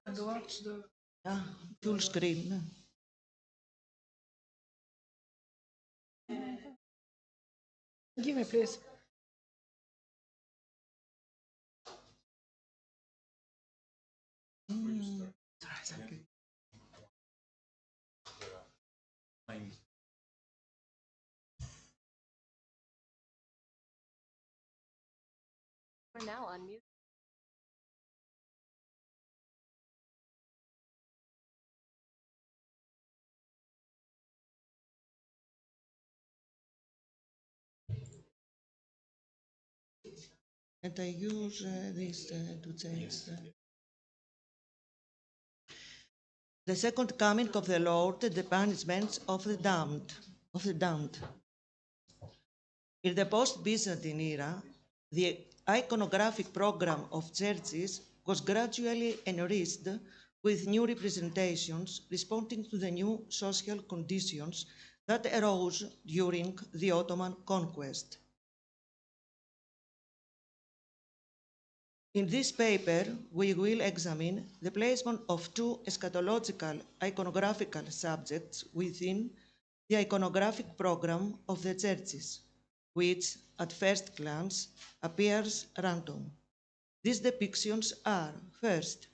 enlarge the... Full screen. Give me, please. We're now on mute. And I use this to change. The second coming of the Lord, the punishments of the damned. In the post-Byzantine era, the iconographic program of churches was gradually enriched with new representations responding to the new social conditions that arose during the Ottoman conquest. In this paper, we will examine the placement of two eschatological iconographical subjects within the iconographic program of the churches, which at first glance appears random. These depictions are, first,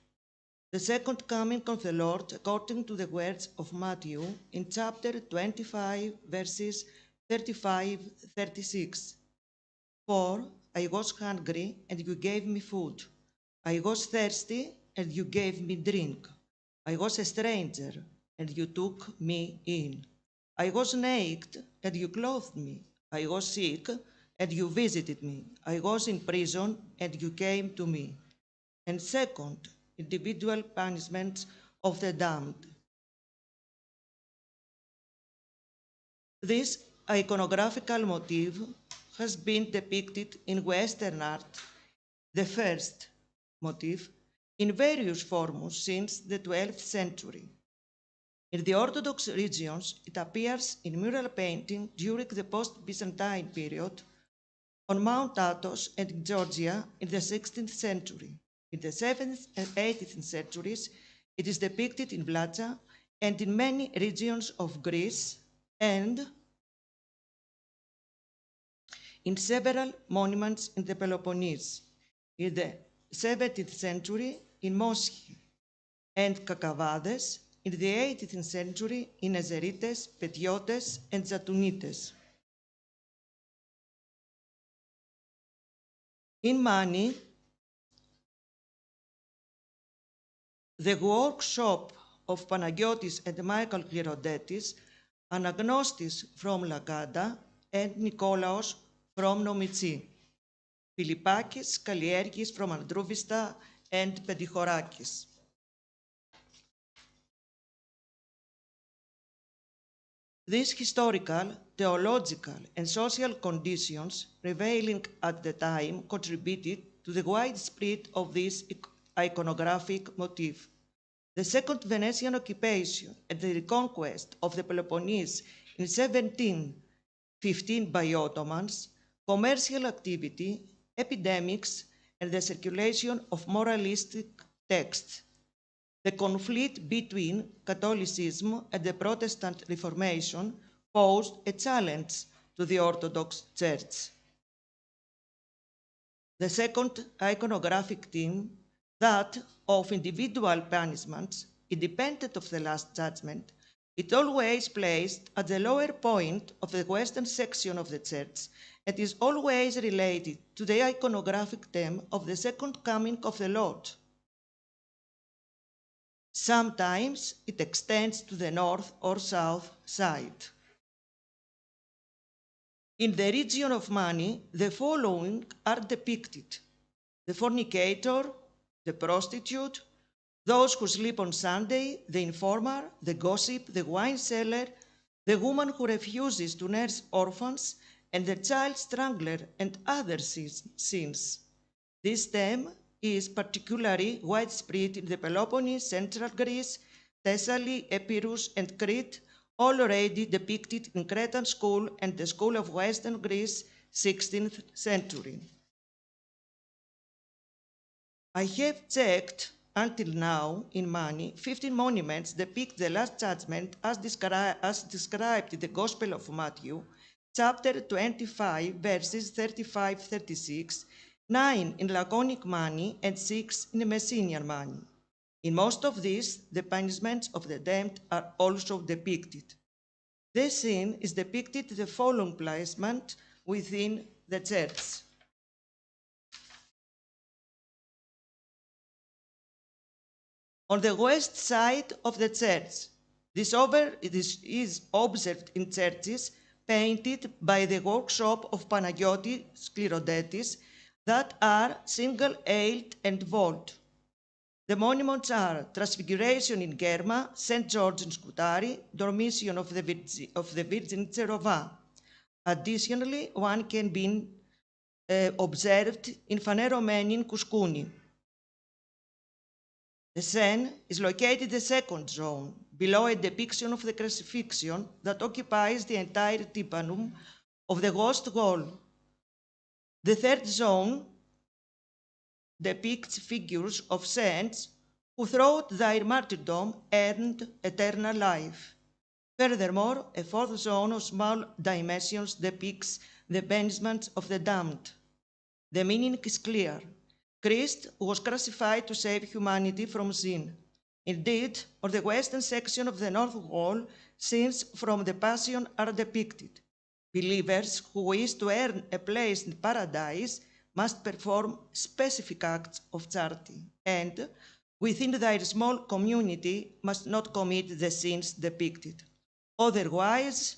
the second coming of the Lord according to the words of Matthew in chapter 25, verses 35-36. For I was hungry, and you gave me food. I was thirsty, and you gave me drink. I was a stranger, and you took me in. I was naked, and you clothed me. I was sick, and you visited me. I was in prison, and you came to me. And second, individual punishments of the damned. This iconographical motif has been depicted in Western art, the first motif, in various forms since the 12th century. In the Orthodox regions, it appears in mural painting during the post-Byzantine period, on Mount Athos and in Georgia in the 16th century. In the 7th and 18th centuries, it is depicted in Vlacha and in many regions of Greece and in several monuments in the Peloponnese, in the 17th century in Moschia, and Kakavades in the 18th century in Azerites, Petiotes, and Zatunites. In Mani, the workshop of Panagiotis and Michael Klerodetis, Anagnostis from Lagada, and Nikolaos from Nomitsi, Philippakis, Kalliergis from Androuvista, and Pedichorakis. These historical, theological, and social conditions prevailing at the time contributed to the widespread of this iconographic motif. The Second Venetian occupation and the reconquest of the Peloponnese in 1715 by Ottomans, commercial activity, epidemics, and the circulation of moralistic texts. The conflict between Catholicism and the Protestant Reformation posed a challenge to the Orthodox Church. The second iconographic theme, that of individual punishments, independent of the Last Judgment, it always placed at the lower point of the western section of the church and is always related to the iconographic theme of the second coming of the Lord. Sometimes it extends to the north or south side. In the region of Mani, the following are depicted: the fornicator, the prostitute, those who sleep on Sunday, the informer, the gossip, the wine seller, the woman who refuses to nurse orphans, and the child strangler, and other sins. This theme is particularly widespread in the Peloponnese, Central Greece, Thessaly, Epirus, and Crete, already depicted in Cretan school and the school of Western Greece, 16th century. I have checked until now in Mani, 15 monuments depict the Last Judgment as described in the Gospel of Matthew, chapter 25, verses 35-36, 9 in Laconic Mani, and 6 in the Messenian Mani. In most of these, the punishments of the damned are also depicted. The scene is depicted in the following placement within the church. On the west side of the church, this is observed in churches painted by the workshop of Panagiotis Sklerodetis that are single-aisled and vault. The monuments are Transfiguration in Germa, St. George in Scutari, Dormition of the Virgin in Tserova. Additionally, one can be observed in Faneromeni in Kuskuni. The scene is located in the second zone, below a depiction of the crucifixion that occupies the entire tympanum of the west wall. The third zone depicts figures of saints who throughout their martyrdom earned eternal life. Furthermore, a fourth zone of small dimensions depicts the banishment of the damned. The meaning is clear. Christ was crucified to save humanity from sin. Indeed, on the western section of the north wall, scenes from the Passion are depicted. Believers who wish to earn a place in paradise must perform specific acts of charity, and within their small community must not commit the sins depicted. Otherwise,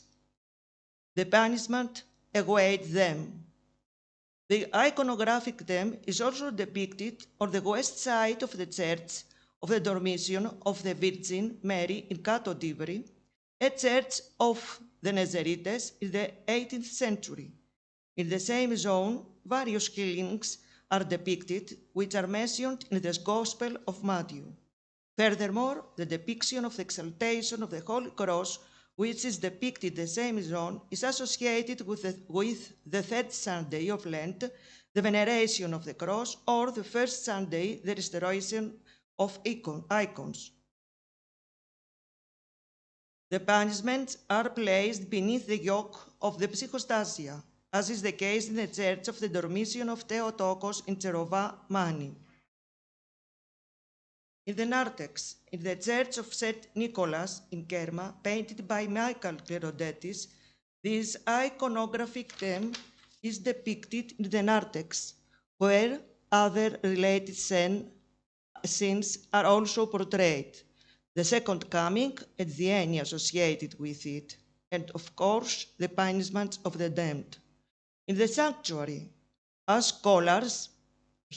the punishment awaits them. The iconographic theme is also depicted on the west side of the church of the Dormition of the Virgin Mary in Kato Divri, a church of the Nazarites in the 18th century. In the same zone, various healings are depicted, which are mentioned in the Gospel of Matthew. Furthermore, the depiction of the exaltation of the Holy Cross, which is depicted in the same zone, is associated with the third Sunday of Lent, the veneration of the cross, or the first Sunday, the restoration of icons. The punishments are placed beneath the yoke of the psychostasia, as is the case in the church of the Dormition of Theotokos in Tserova, Mani. In the narthex, in the church of St. Nicholas in Kerma, painted by Michael Klerodetis, this iconographic theme is depicted in the narthex, where other related scenes are also portrayed. The second coming and the end associated with it, and of course, the punishment of the damned. In the sanctuary, as scholars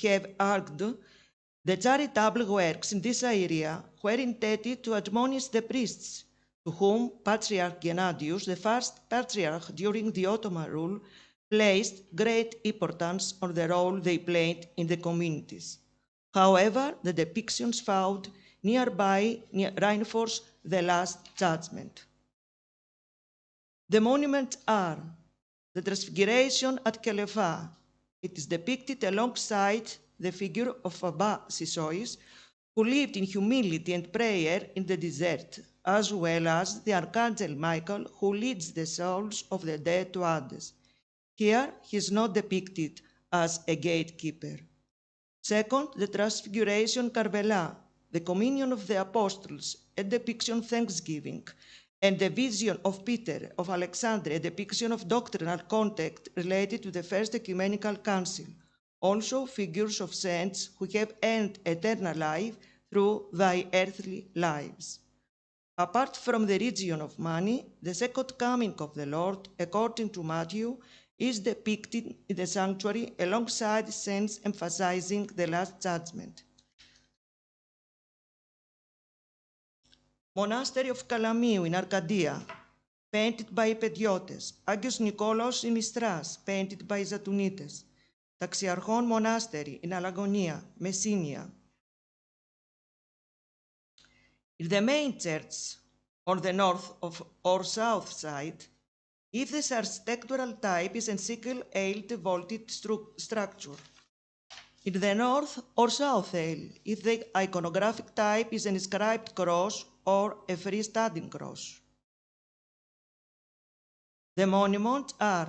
have argued, the charitable works in this area were intended to admonish the priests, to whom Patriarch Gennadius, the first patriarch during the Ottoman rule, placed great importance on the role they played in the communities. However, the depictions found nearby reinforce the Last Judgment. The monuments are the Transfiguration at Kelefa. It is depicted alongside the figure of Abba Sisois, who lived in humility and prayer in the desert, as well as the Archangel Michael, who leads the souls of the dead to Hades. Here, he is not depicted as a gatekeeper. Second, the Transfiguration Carvela, the communion of the apostles, a depiction of thanksgiving, and the vision of Peter of Alexandria, a depiction of doctrinal context related to the First Ecumenical Council. Also figures of saints who have earned eternal life through thy earthly lives. Apart from the region of Mani, the second coming of the Lord, according to Matthew, is depicted in the sanctuary alongside saints emphasizing the Last Judgment. Monastery of Kalamiou in Arcadia, painted by Pediotes. Agios Nikolaos in Mistras, painted by Zatunites. Taxiarchon Monastery in Alagonia, Messinia. In the main church, on the north or south side, if this architectural type is a single-aisled vaulted structure. in the north or south aisle, if the iconographic type is an inscribed cross or a freestanding cross. The monuments are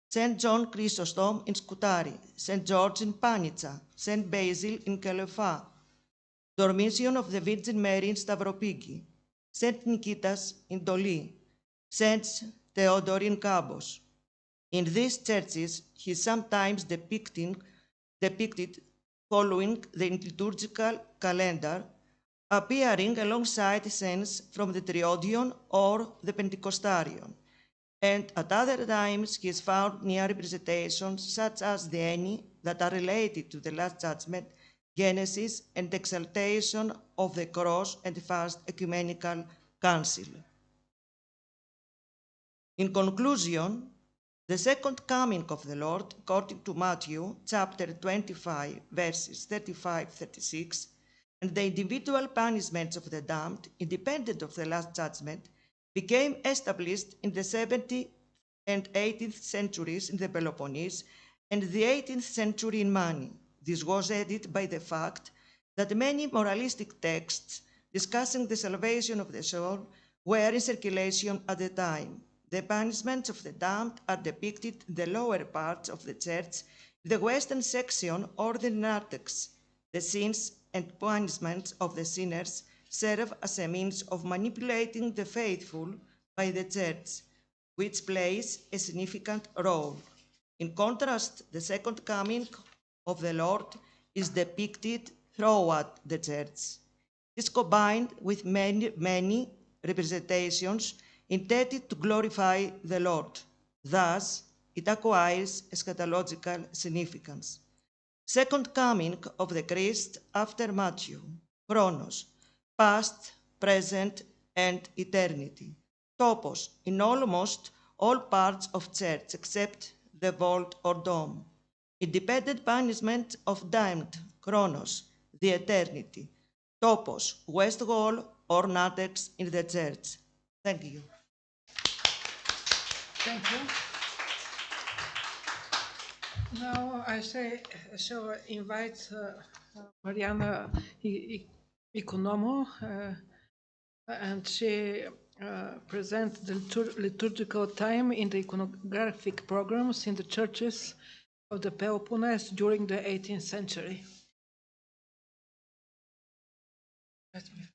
St. John Chrysostom in Skutari, St. George in Panitsa, St. Basil in Kelefa, Dormition of the Virgin Mary in Stavropigi, St. Nikitas in Doli, St. Theodore in Kabos. In these churches, he is sometimes depicted following the liturgical calendar, appearing alongside saints from the Triodion or the Pentecostarion. And at other times, he is found near representations such as the Eni that are related to the Last Judgment, Genesis, and exaltation of the cross and First Ecumenical Council. In conclusion, the second coming of the Lord, according to Matthew chapter 25, verses 35-36, and the individual punishments of the damned, independent of the Last Judgment, became established in the 17th and 18th centuries in the Peloponnese and the 18th century in Mani. This was added by the fact that many moralistic texts discussing the salvation of the soul were in circulation at the time. The punishments of the damned are depicted in the lower parts of the church, in the western section or the narthex. The sins and punishments of the sinners serve as a means of manipulating the faithful by the church, which plays a significant role. In contrast, the second coming of the Lord is depicted throughout the church. It is combined with many representations intended to glorify the Lord. Thus, it acquires eschatological significance. Second coming of the Christ after Matthew, Chronos, past, present, and eternity. Topos, in almost all parts of church except the vault or dome. Independent punishment of damned, Chronos, the eternity. Topos, west wall or narthex in the church. Thank you. Thank you. Now I shall invite Mariana Economo, and she presents the liturgical time in the iconographic programs in the churches of the Peloponnese during the 18th century. Let me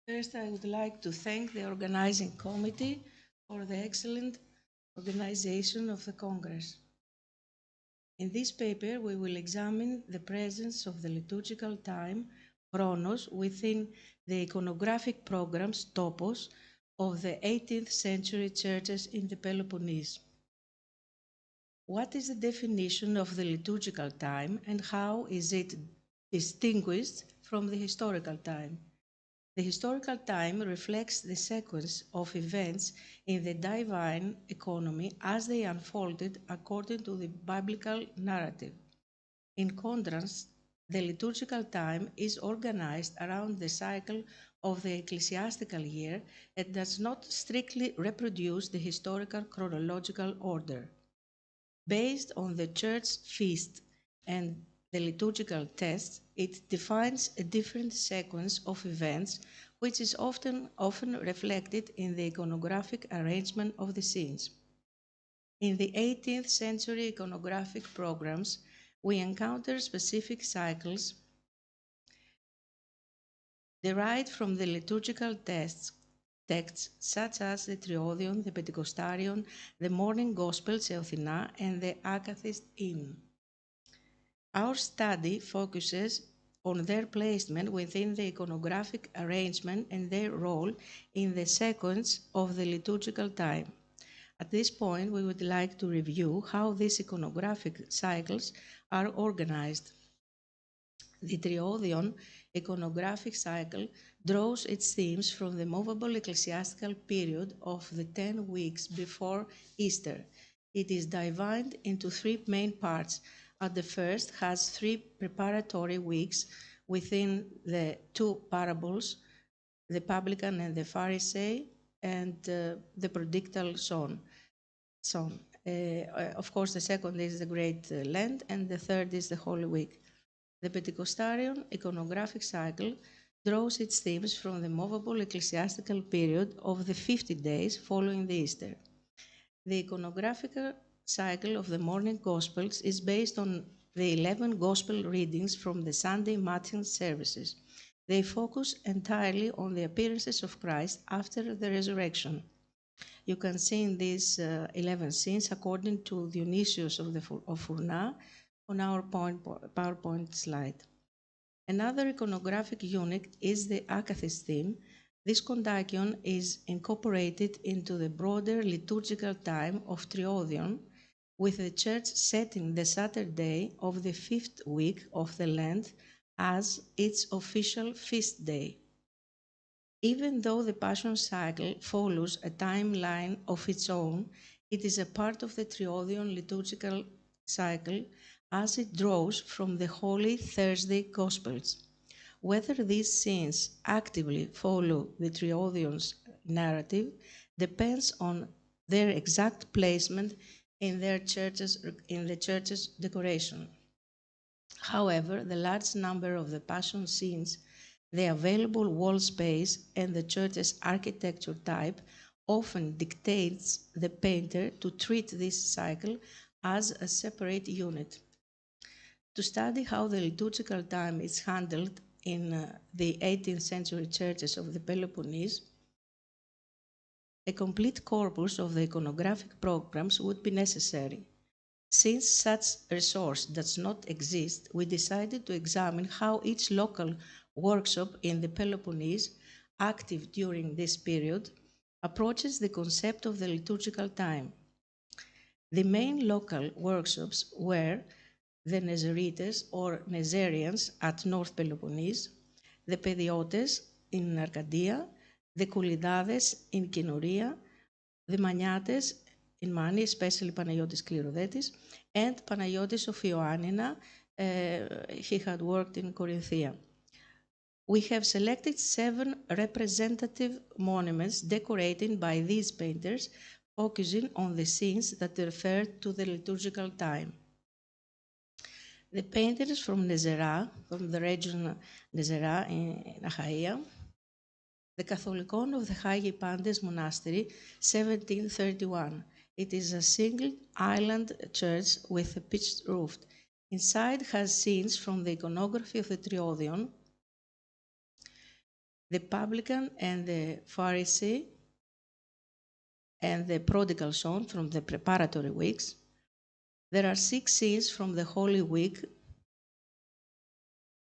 First, I would like to thank the organizing committee for the excellent organization of the Congress. In this paper, we will examine the presence of the liturgical time, Chronos, within the iconographic programs, topos, of the 18th century churches in the Peloponnese. What is the definition of the liturgical time and how is it distinguished from the historical time? The historical time reflects the sequence of events in the divine economy as they unfolded according to the biblical narrative. In contrast, the liturgical time is organized around the cycle of the ecclesiastical year and does not strictly reproduce the historical chronological order. Based on the church feast and the liturgical text, it defines a different sequence of events which is often reflected in the iconographic arrangement of the scenes. In the 18th century iconographic programs, we encounter specific cycles derived from the liturgical texts such as the Triodion, the Pentecostarion, the Morning Gospel, Theothina, and the Akathist Hymn. Our study focuses on their placement within the iconographic arrangement and their role in the sequence of the liturgical time. At this point, we would like to review how these iconographic cycles are organized. The Triodion iconographic cycle draws its themes from the movable ecclesiastical period of the 10 weeks before Easter. It is divided into three main parts. At the first has three preparatory weeks within the two parables, the publican and the Pharisee, and the prodigal son. Of course, the second is the Great Lent, and the third is the Holy Week. The Pentecostarian iconographic cycle draws its themes from the movable ecclesiastical period of the 50 days following the Easter. The iconographic cycle of the morning Gospels is based on the 11 Gospel readings from the Sunday Matin services. They focus entirely on the appearances of Christ after the resurrection. You can see in these 11 scenes according to Dionysius of Furna on our PowerPoint slide. Another iconographic unit is the Akathist theme. This kondakion is incorporated into the broader liturgical time of Triodion, with the church setting the Saturday of the 5th week of the Lent as its official feast day. Even though the Passion cycle follows a timeline of its own, it is a part of the Triodion liturgical cycle as it draws from the Holy Thursday Gospels. Whether these scenes actively follow the Triodion's narrative depends on their exact placement in the church's decoration. However, the large number of the Passion scenes, the available wall space, and the church's architecture type often dictates the painter to treat this cycle as a separate unit. To study how the liturgical time is handled in the 18th century churches of the Peloponnese, a complete corpus of the iconographic programs would be necessary. Since such resource does not exist, we decided to examine how each local workshop in the Peloponnese, active during this period, approaches the concept of the liturgical time. The main local workshops were the Nezerites or Nezerians at North Peloponnese, the Pediotes in Arcadia, the Koulidades in Kinoria, the Maniates in Mani, especially Panagiotis Clerodetis, and Panagiotis of Ioannina. He had worked in Corinthia. We have selected 7 representative monuments decorated by these painters, focusing on the scenes that refer to the liturgical time. The painters from Nezera, from the region Nezera in Achaia, the Catholicon of the Hagi Pantes Monastery, 1731. It is a single island church with a pitched roof. Inside has scenes from the iconography of the Triodion, the publican and the Pharisee, and the prodigal son from the preparatory weeks. There are 6 scenes from the Holy Week.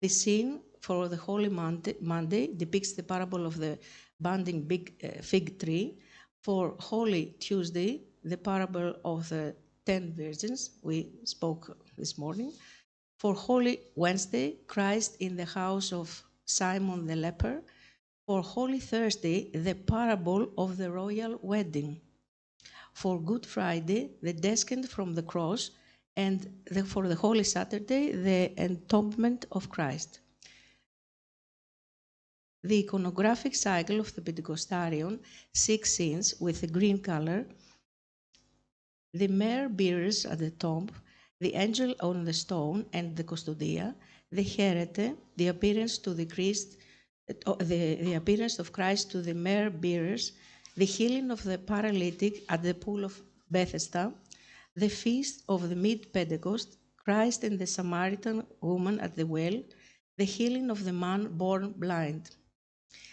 The scene for the Holy Monday depicts the parable of the bending big fig tree. For Holy Tuesday, the parable of the 10 virgins we spoke this morning. For Holy Wednesday, Christ in the house of Simon the leper. For Holy Thursday, the parable of the royal wedding. For Good Friday, the descent from the cross, and for the Holy Saturday, the entombment of Christ. The iconographic cycle of the Pentecostarian, 6 scenes with a green color, the myrrh bearers at the tomb, the angel on the stone and the custodia, the herete, the appearance to the Christ, the appearance of Christ to the myrrh bearers, the healing of the paralytic at the pool of Bethesda, the feast of the mid-Pentecost, Christ and the Samaritan woman at the well, the healing of the man born blind.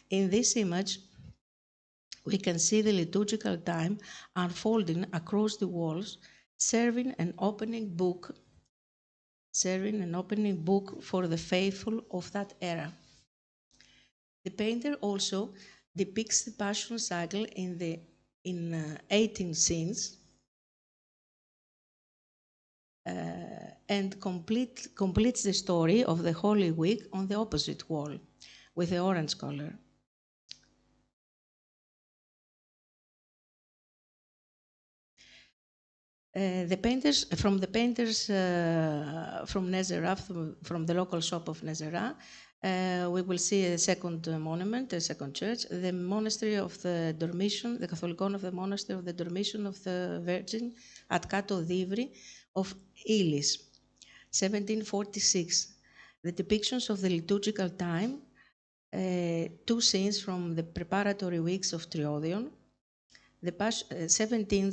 In this image, we can see the liturgical time unfolding across the walls, serving an opening book for the faithful of that era. The painter also depicts the Passion cycle in the in 18 scenes and completes the story of the Holy Week on the opposite wall with the orange color. The painters from Nezera, from the local shop of Nezera, we will see a second monument, a second church, the monastery of the Dormition, the Catholicon of the monastery of the Dormition of the Virgin at Kato Divri of Ilis, 1746. The depictions of the liturgical time, two scenes from the preparatory weeks of Triodion, the 17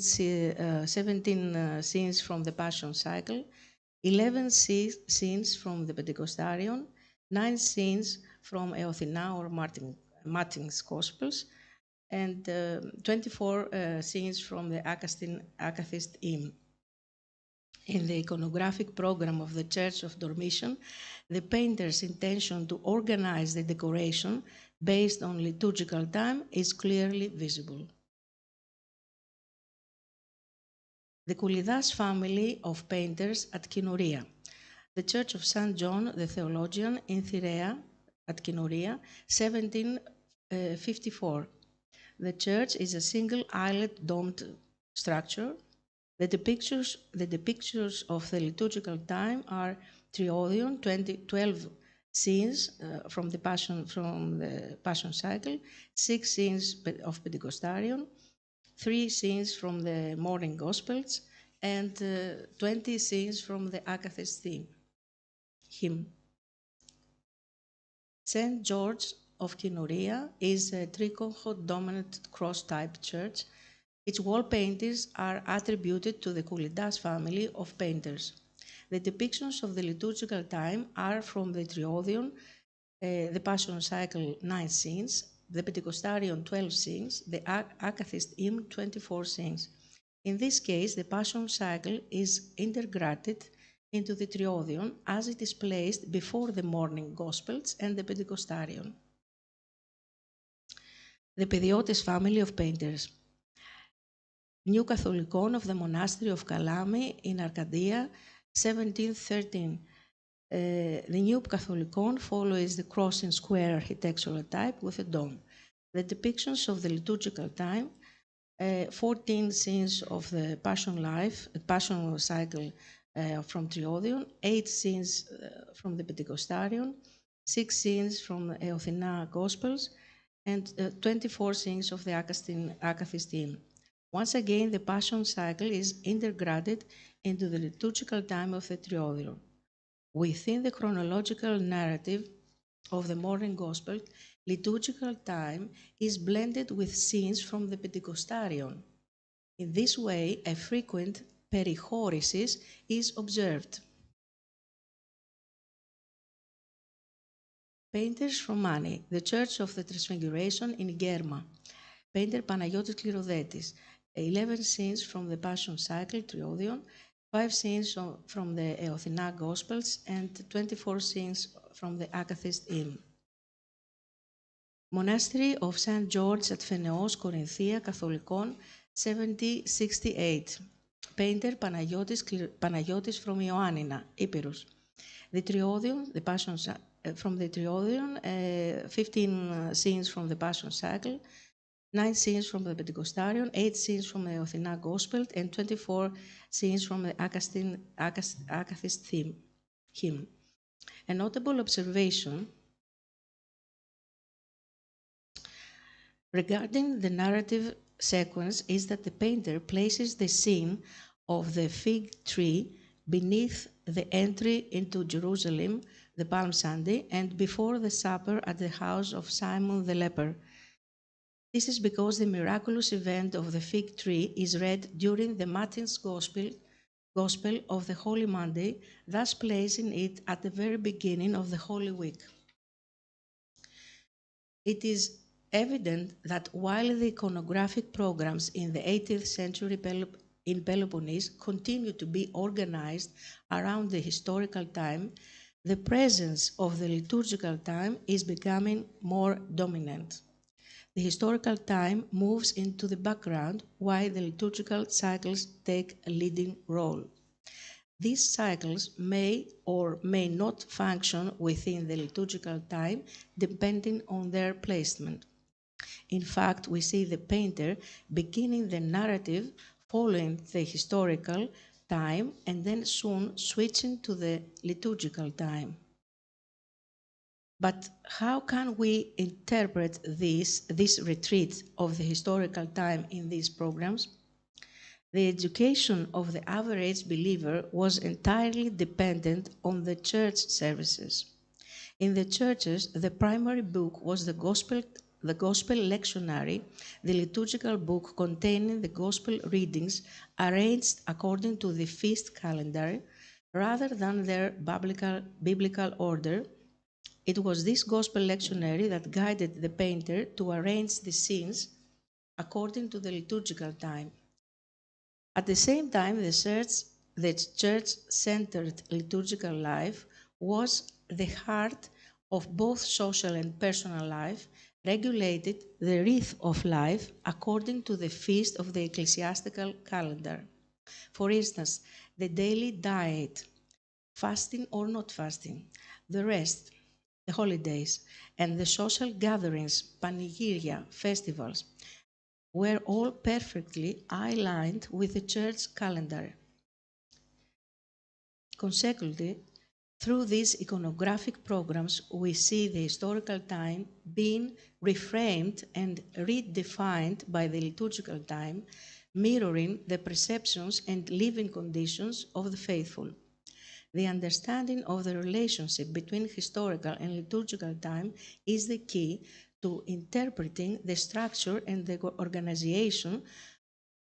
scenes from the Passion Cycle, 11 scenes from the Pentecostarion, 9 scenes from Eothina or Martin's Gospels, and 24 scenes from the Akathist hymn. In the iconographic program of the Church of Dormition, the painter's intention to organize the decoration based on liturgical time is clearly visible. The Koulidas family of painters at Kinoria. The Church of St. John the Theologian in Thyrea at Kinoria, 1754. The church is a single islet domed structure. The depictures of the liturgical time are Triodion, 12 scenes from the Passion Cycle, 6 scenes of Pentecostarion, 3 scenes from the Morning Gospels, and 20 scenes from the Akathist hymn. St. George of Kinoria is a triconcho-dominant cross-type church. Its wall paintings are attributed to the Koulidas family of painters. The depictions of the liturgical time are from the Triodion, the Passion Cycle 9 scenes, the Pentecostarion 12 scenes, the Akathist hymn 24 scenes. In this case, the Passion Cycle is integrated into the Triodion as it is placed before the Morning Gospels and the Pentecostarion. The Pediotes family of painters. New Catholicon of the Monastery of Kalami in Arcadia, 1713. The New Catholicon follows the cross and square architectural type with a dome. The depictions of the liturgical time, 14 scenes of the Passion Cycle from Triodion, 8 scenes from the Pentecostarion, 6 scenes from the Eothina Gospels, and 24 scenes of the Akathist hymn. Once again, the Passion Cycle is integrated into the liturgical time of the Triodion. Within the chronological narrative of the Morning Gospel, liturgical time is blended with scenes from the Pentecostarion. In this way, a frequent perichoresis is observed. Painters from Mani, the Church of the Transfiguration in Germa. Painter Panagiotis Klirodetis, 11 scenes from the Passion Cycle, Triodion, 5 scenes from the Eothina Gospels, and 24 scenes from the Akathist hymn. Monastery of St. George at Pheneos, Corinthia, Catholicon, 1768. Painter Panagiotis from Ioannina, Epirus. The Triodion, the Passion from the Triodion, 15 scenes from the Passion Cycle, 9 scenes from the Pentecostarion, 8 scenes from the Eothina Gospel, and 24 scenes from the Akathist hymn. A notable observation regarding the narrative sequence is that the painter places the scene of the fig tree beneath the entry into Jerusalem, the Palm Sunday, and before the supper at the house of Simon the leper. This is because the miraculous event of the fig tree is read during the Martin's Gospel of the Holy Monday, thus placing it at the very beginning of the Holy Week. It is evident that while the iconographic programs in the 18th century in Peloponnese continue to be organized around the historical time, the presence of the liturgical time is becoming more dominant. the historical time moves into the background while the liturgical cycles take a leading role. These cycles may or may not function within the liturgical time depending on their placement. In fact, we see the painter beginning the narrative following the historical time and then soon switching to the liturgical time. But how can we interpret this retreat of the historical time in these programs? The education of the average believer was entirely dependent on the church services. In the churches, the primary book was the gospel lectionary, the liturgical book containing the gospel readings arranged according to the feast calendar rather than their biblical order. It was this gospel lectionary that guided the painter to arrange the scenes according to the liturgical time. At the same time, the church-centered liturgical life was the heart of both social and personal life, regulated the rhythm of life according to the feast of the ecclesiastical calendar. For instance, the daily diet, fasting or not fasting, the rest, the holidays, and the social gatherings, panigyria, festivals, were all perfectly aligned with the church calendar. Consequently, through these iconographic programs, we see the historical time being reframed and redefined by the liturgical time, mirroring the perceptions and living conditions of the faithful. The understanding of the relationship between historical and liturgical time is the key to interpreting the structure and the organization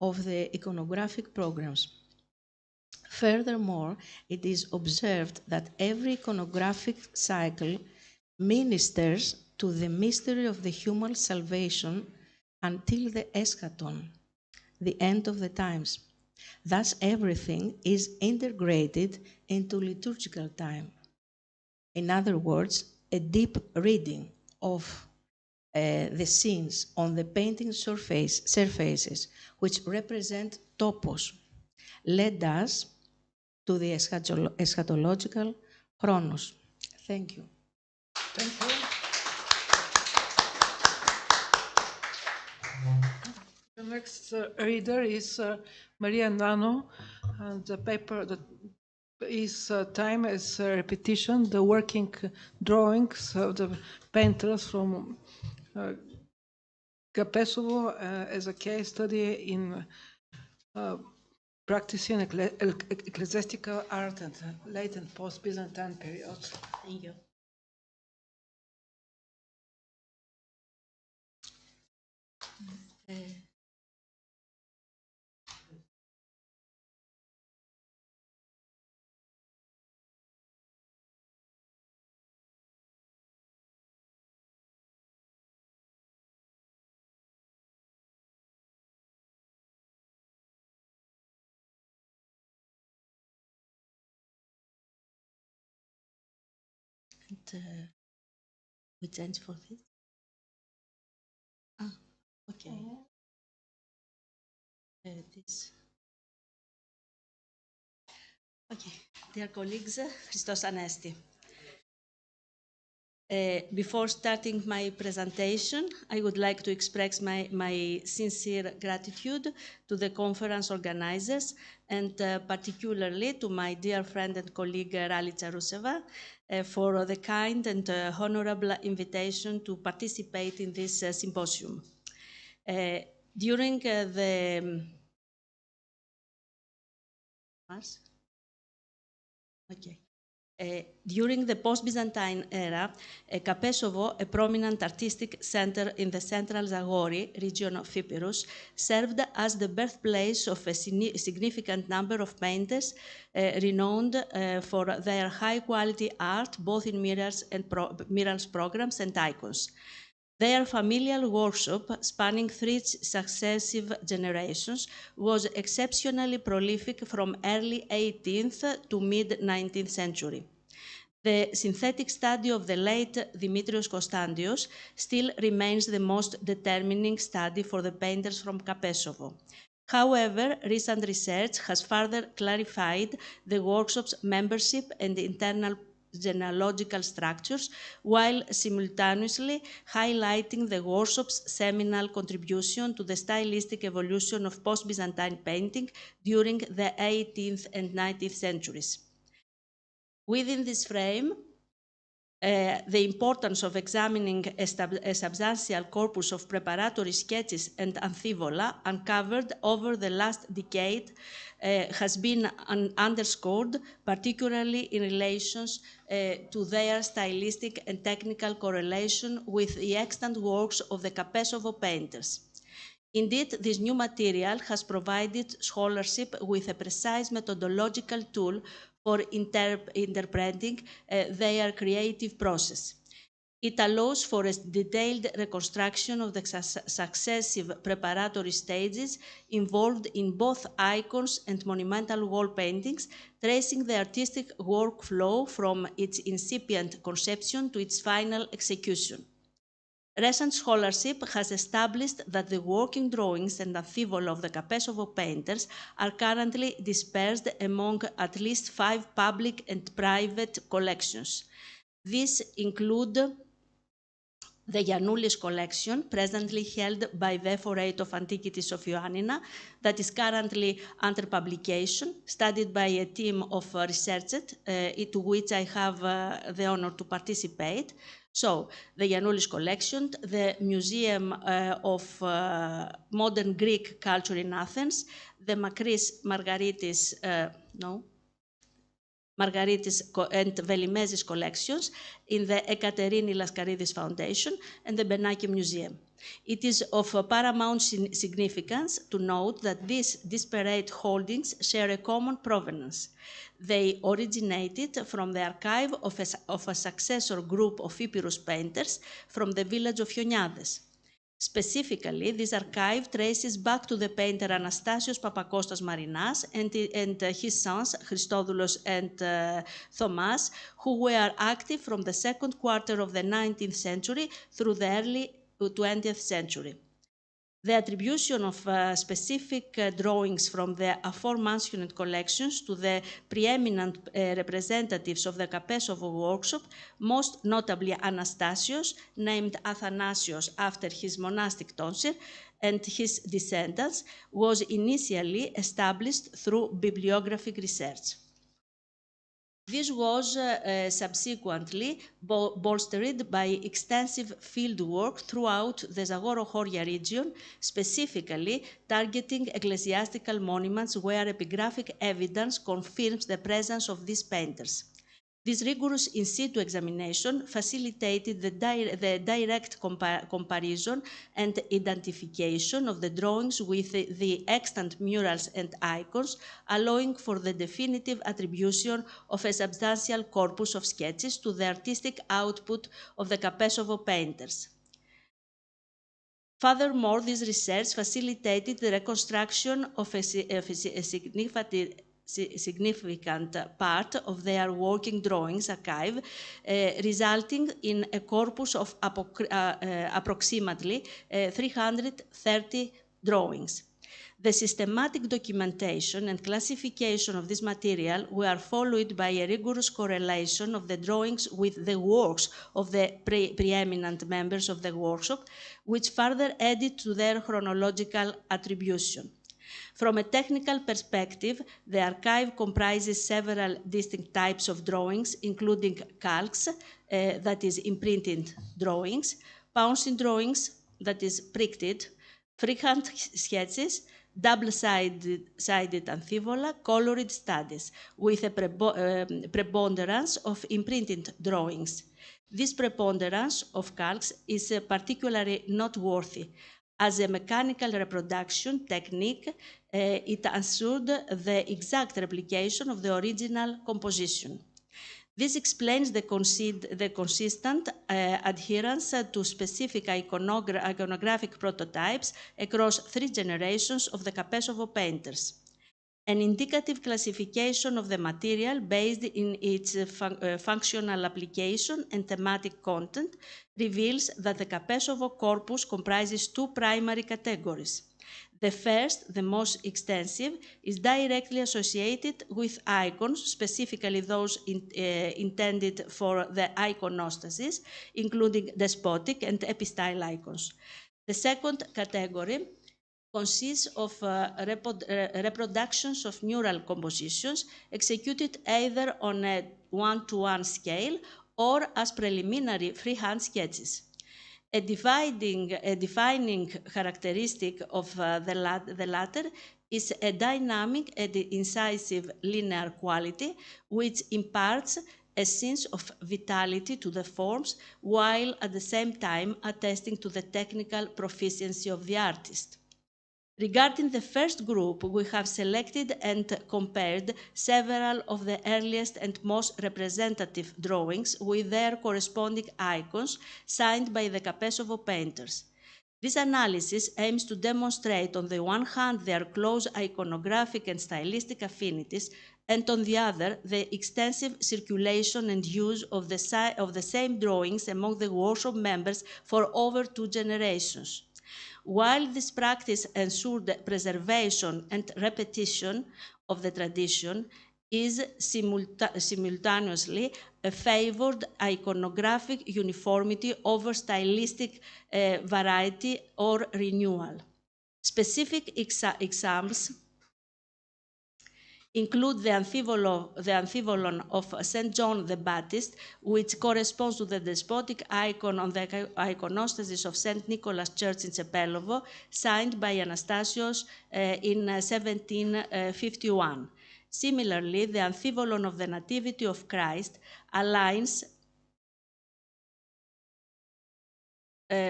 of the iconographic programs. Furthermore, it is observed that every iconographic cycle ministers to the mystery of the human salvation until the eschaton, the end of the times. Thus, everything is integrated into liturgical time. In other words, a deep reading of the scenes on the painting surfaces, which represent topos, led us to the eschatological Chronos. Thank you. Thank you. The next reader is Maria Nano, and the paper that is time as repetition, the working drawings of the painters from Capesovo as a case study in practicing ecclesiastical art and late and post-Byzantine periods. Thank you. And we change for this. Okay. This. Okay, dear colleagues, Christos Anesti. Before starting my presentation, I would like to express my sincere gratitude to the conference organizers and particularly to my dear friend and colleague Ralica Ruseva for the kind and honorable invitation to participate in this symposium. During the during the post-Byzantine era, Capesovo, a prominent artistic center in the central Zagori region of Epirus, served as the birthplace of a significant number of painters renowned for their high-quality art, both in murals programs and icons. Their familial workshop, spanning 3 successive generations, was exceptionally prolific from early 18th to mid-19th century. The synthetic study of the late Dimitrios Konstantios still remains the most determining study for the painters from Kapesovo. However, recent research has further clarified the workshop's membership and internal genealogical structures, while simultaneously highlighting the workshop's seminal contribution to the stylistic evolution of post-Byzantine painting during the 18th and 19th centuries. Within this frame, the importance of examining a substantial corpus of preparatory sketches and amphibola uncovered over the last decade has been underscored, particularly in relation to their stylistic and technical correlation with the extant works of the Kapesovo painters. Indeed, this new material has provided scholarship with a precise methodological tool for interpreting their creative process. It allows for a detailed reconstruction of the successive preparatory stages involved in both icons and monumental wall paintings, tracing the artistic workflow from its incipient conception to its final execution. Recent scholarship has established that the working drawings and amphibola of the Kapesovo painters are currently dispersed among at least 5 public and private collections. These include the Giannoulis collection, presently held by the Foray of Antiquities of Ioannina, that is currently under publication, studied by a team of researchers, to which I have the honor to participate. So, the Giannoulis collection, the Museum of Modern Greek Culture in Athens, the Makris Margaritis, Margaritis and Velimezis collections in the Ekaterini Laskaridis Foundation and the Benaki Museum. It is of paramount significance to note that these disparate holdings share a common provenance. They originated from the archive of a successor group of Epirus painters from the village of Ioniades. Specifically, this archive traces back to the painter Anastasios Papakostas Marinas and his sons Christodoulos and Thomas, who were active from the second quarter of the 19th century through the early 20th century. The attribution of specific drawings from the aforementioned collections to the preeminent representatives of the Kapesovo workshop, most notably Anastasios, named Athanasios after his monastic tonsure, and his descendants, was initially established through bibliographic research. This was subsequently bolstered by extensive field work throughout the Zagoro-Horia region, specifically targeting ecclesiastical monuments where epigraphic evidence confirms the presence of these painters. This rigorous in situ examination facilitated the direct comparison and identification of the drawings with the extant murals and icons, allowing for the definitive attribution of a substantial corpus of sketches to the artistic output of the Kapesovo painters. Furthermore, this research facilitated the reconstruction of a significant part of their working drawings archive, resulting in a corpus of approximately 330 drawings. The systematic documentation and classification of this material were followed by a rigorous correlation of the drawings with the works of the preeminent members of the workshop, which further added to their chronological attribution. From a technical perspective, the archive comprises several distinct types of drawings, including calques, that is imprinted drawings, pouncing drawings, that is pricked, freehand sketches, double-sided amphibola, colored studies, with a preponderance of imprinted drawings. This preponderance of calques is particularly noteworthy. As a mechanical reproduction technique, it ensured the exact replication of the original composition. This explains the consistent adherence to specific iconographic prototypes across 3 generations of the Kapesovo painters. An indicative classification of the material based in its functional application and thematic content reveals that the Kapesovo corpus comprises two primary categories. The first, the most extensive, is directly associated with icons, specifically those intended for the iconostasis, including despotic and epistyle icons. The second category consists of reproductions of mural compositions executed either on a one-to-one scale or as preliminary freehand sketches. A defining characteristic of the latter is a dynamic and incisive linear quality, which imparts a sense of vitality to the forms, while at the same time attesting to the technical proficiency of the artist. Regarding the first group, we have selected and compared several of the earliest and most representative drawings with their corresponding icons signed by the Kapesovo painters. This analysis aims to demonstrate on the one hand their close iconographic and stylistic affinities, and on the other, the extensive circulation and use of the same drawings among the workshop members for over 2 generations. While this practice ensured the preservation and repetition of the tradition, is simultaneously favored iconographic uniformity over stylistic variety or renewal. Specific examples include the amphibole of St. John the Baptist, which corresponds to the despotic icon on the iconostasis of St. Nicholas Church in Cepelovo, signed by Anastasios in 1751. Similarly, the amphibole of the Nativity of Christ aligns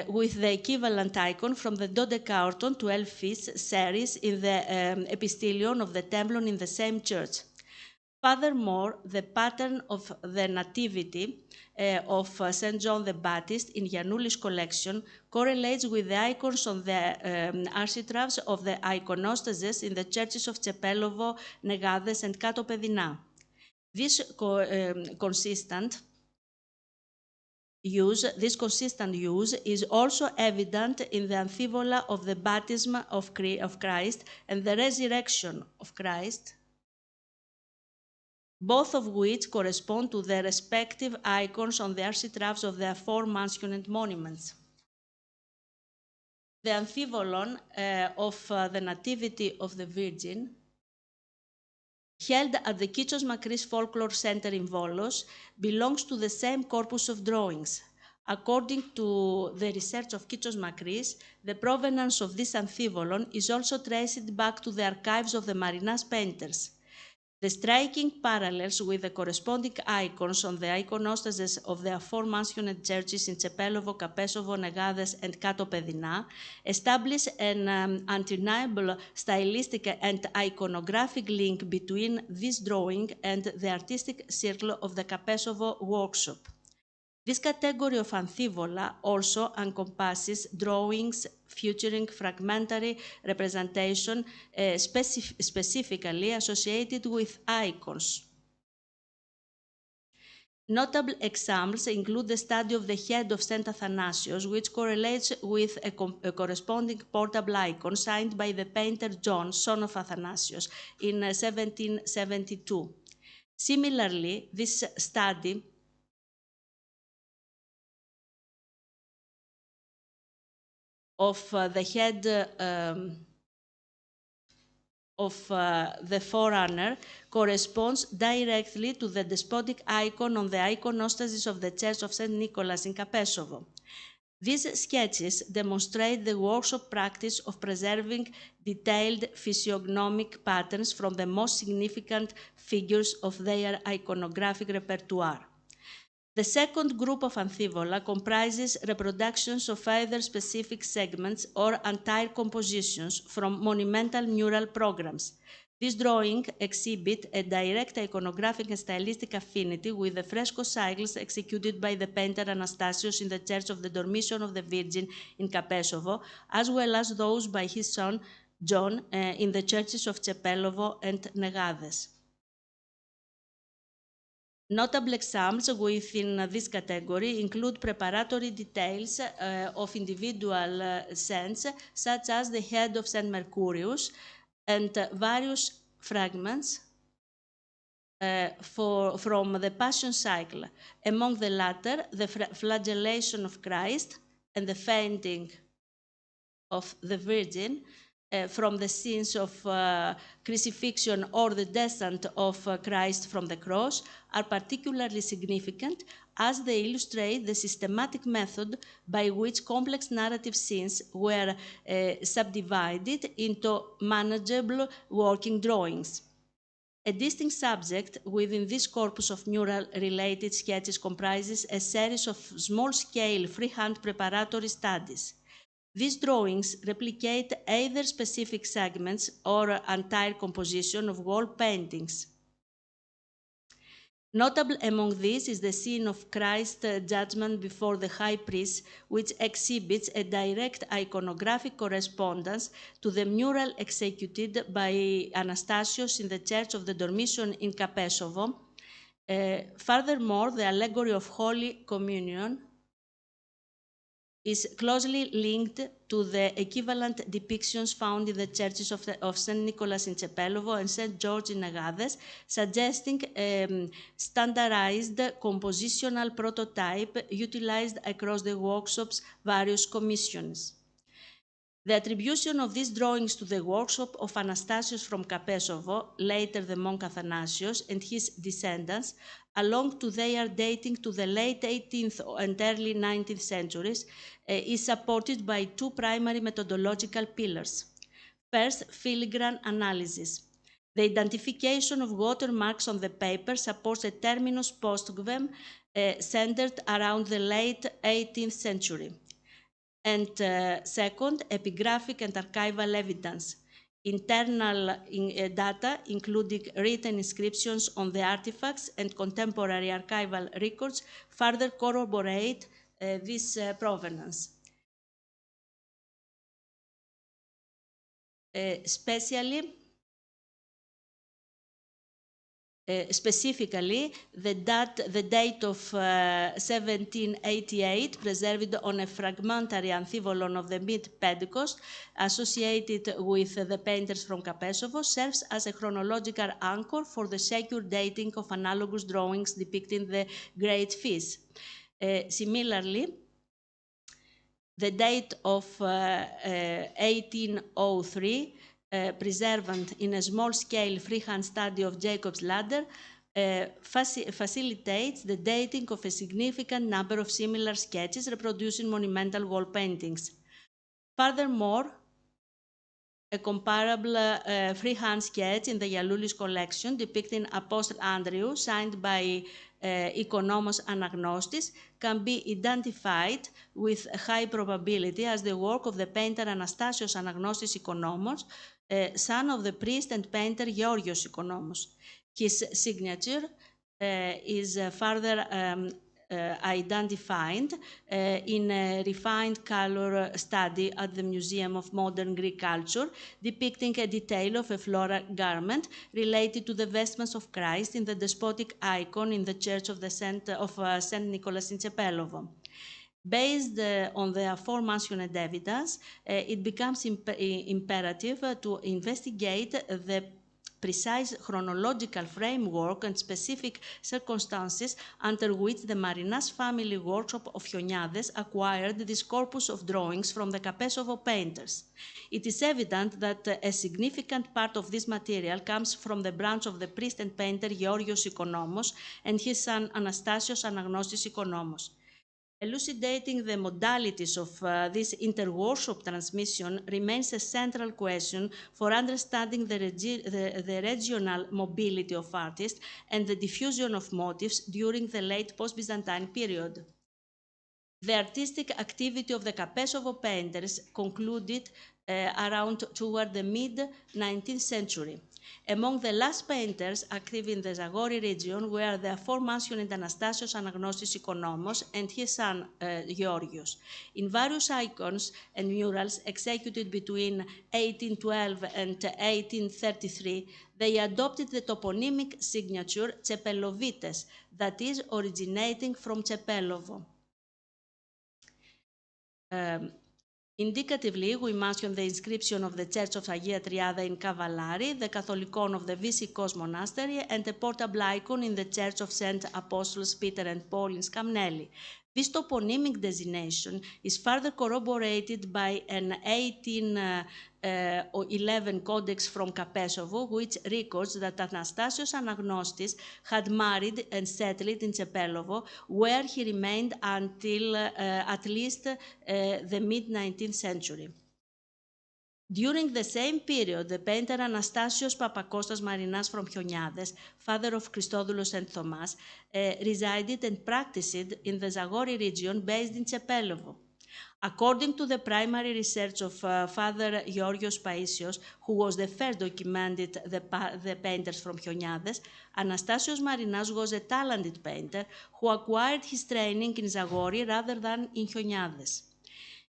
with the equivalent icon from the Dodecaarton 12 Feasts series in the Epistilion of the Templon in the same church. Furthermore, the pattern of the Nativity of St. John the Baptist in Giannouli's collection correlates with the icons on the architraves of the iconostases in the churches of Cepelovo, Negades, and Katopedina. This consistent use is also evident in the amphibola of the baptism of Christ and the resurrection of Christ, both of which correspond to the respective icons on the architraves of the aforementioned monuments. The amphibolon of the Nativity of the Virgin, held at the Kychos Makris Folklore Center in Volos, belongs to the same corpus of drawings. According to the research of Kychos Makris, the provenance of this amphibolon is also traced back to the archives of the Marinas painters. The striking parallels with the corresponding icons on the iconostases of the aforementioned churches in Cepelovo, Kapesovo, Negades, and Katopedina establish an undeniable stylistic and iconographic link between this drawing and the artistic circle of the Kapesovo workshop. This category of amphibola also encompasses drawings featuring fragmentary representation specifically associated with icons. Notable examples include the study of the head of St. Athanasios, which correlates with a corresponding portable icon signed by the painter John, son of Athanasios, in 1772. Similarly, this study of the head of the forerunner corresponds directly to the despotic icon on the iconostasis of the Church of St. Nicholas in Kapesovo. These sketches demonstrate the workshop practice of preserving detailed physiognomic patterns from the most significant figures of their iconographic repertoire. The second group of amphibola comprises reproductions of either specific segments or entire compositions from monumental mural programs. These drawings exhibit a direct iconographic and stylistic affinity with the fresco cycles executed by the painter Anastasios in the Church of the Dormition of the Virgin in Kapesovo, as well as those by his son John in the churches of Cepelovo and Negades. Notable examples within this category include preparatory details of individual saints, such as the head of Saint Mercurius, and various fragments from the Passion cycle. Among the latter, the flagellation of Christ and the fainting of the Virgin from the scenes of crucifixion or the descent of Christ from the cross are particularly significant as they illustrate the systematic method by which complex narrative scenes were subdivided into manageable working drawings. A distinct subject within this corpus of mural-related sketches comprises a series of small-scale freehand preparatory studies. These drawings replicate either specific segments or entire composition of wall paintings. Notable among these is the scene of Christ's judgment before the high priest, which exhibits a direct iconographic correspondence to the mural executed by Anastasios in the Church of the Dormition in Kapesovo. Furthermore, the allegory of Holy Communion is closely linked to the equivalent depictions found in the churches of St. Nicholas in Cepelovo and St. George in Negades, suggesting a standardized compositional prototype utilized across the workshop's various commissions. The attribution of these drawings to the workshop of Anastasios from Kapesovo, later the monk Athanasios, and his descendants, along to their dating to the late 18th and early 19th centuries, is supported by two primary methodological pillars. First, filigrane analysis. The identification of watermarks on the paper supports a terminus postquem centered around the late 18th century. And second, epigraphic and archival evidence. Internal data, including written inscriptions on the artifacts and contemporary archival records, further corroborate this provenance. Specifically, the date of 1788, preserved on a fragmentary amphibolon of the mid-Pentecost, associated with the painters from Kapesovo, serves as a chronological anchor for the secure dating of analogous drawings depicting the Great Feast. Similarly, the date of 1803, preserved in a small-scale freehand study of Jacob's Ladder, facilitates the dating of a significant number of similar sketches reproducing monumental wall paintings. Furthermore, a comparable freehand sketch in the Yaloulis collection depicting Apostle Andrew, signed by Ikonomos Anagnostis, can be identified with high probability as the work of the painter Anastasios Anagnostis Ikonomos, son of the priest and painter Georgios Ikonomos. His signature is further identified in a refined color study at the Museum of Modern Greek Culture, depicting a detail of a floral garment related to the vestments of Christ in the despotic icon in the Church of St. Nicholas in Cepelovo. Based on the aforementioned evidence, it becomes imperative to investigate the precise chronological framework and specific circumstances under which the Marinas family workshop of Chioniades acquired this corpus of drawings from the Kapesovo painters. It is evident that a significant part of this material comes from the branch of the priest and painter Georgios Ikonomos and his son Anastasios Anagnostis Ikonomos. Elucidating the modalities of this inter-workshop transmission remains a central question for understanding the regional mobility of artists and the diffusion of motifs during the late post-Byzantine period. The artistic activity of the Kapesovo painters concluded around toward the mid-19th century. Among the last painters active in the Zagori region were the aforementioned Anastasios Anagnostis Ikonomos and his son Georgios. In various icons and murals executed between 1812 and 1833, they adopted the toponymic signature Tsepelovites, that is, originating from Tsepelovo. Indicatively, we mention the inscription of the Church of Agia Triada in Cavallari, the Catholicon of the Visikos Monastery, and a portable icon in the Church of St. Apostles Peter and Paul in Skamneli. This toponymic designation is further corroborated by an 1811 codex from Kapesovo, which records that Anastasios Anagnostis had married and settled in Tsepelovo, where he remained until at least the mid-19th century. During the same period, the painter Anastasios Papakostas Marinas from Chioniades, father of Christodoulos and Thomas, resided and practiced in the Zagori region based in Tsepelovo. According to the primary research of Father Georgios Paisios, who was the first documented the painters from Chioniades, Anastasios Marinas was a talented painter who acquired his training in Zagori rather than in Chioniades.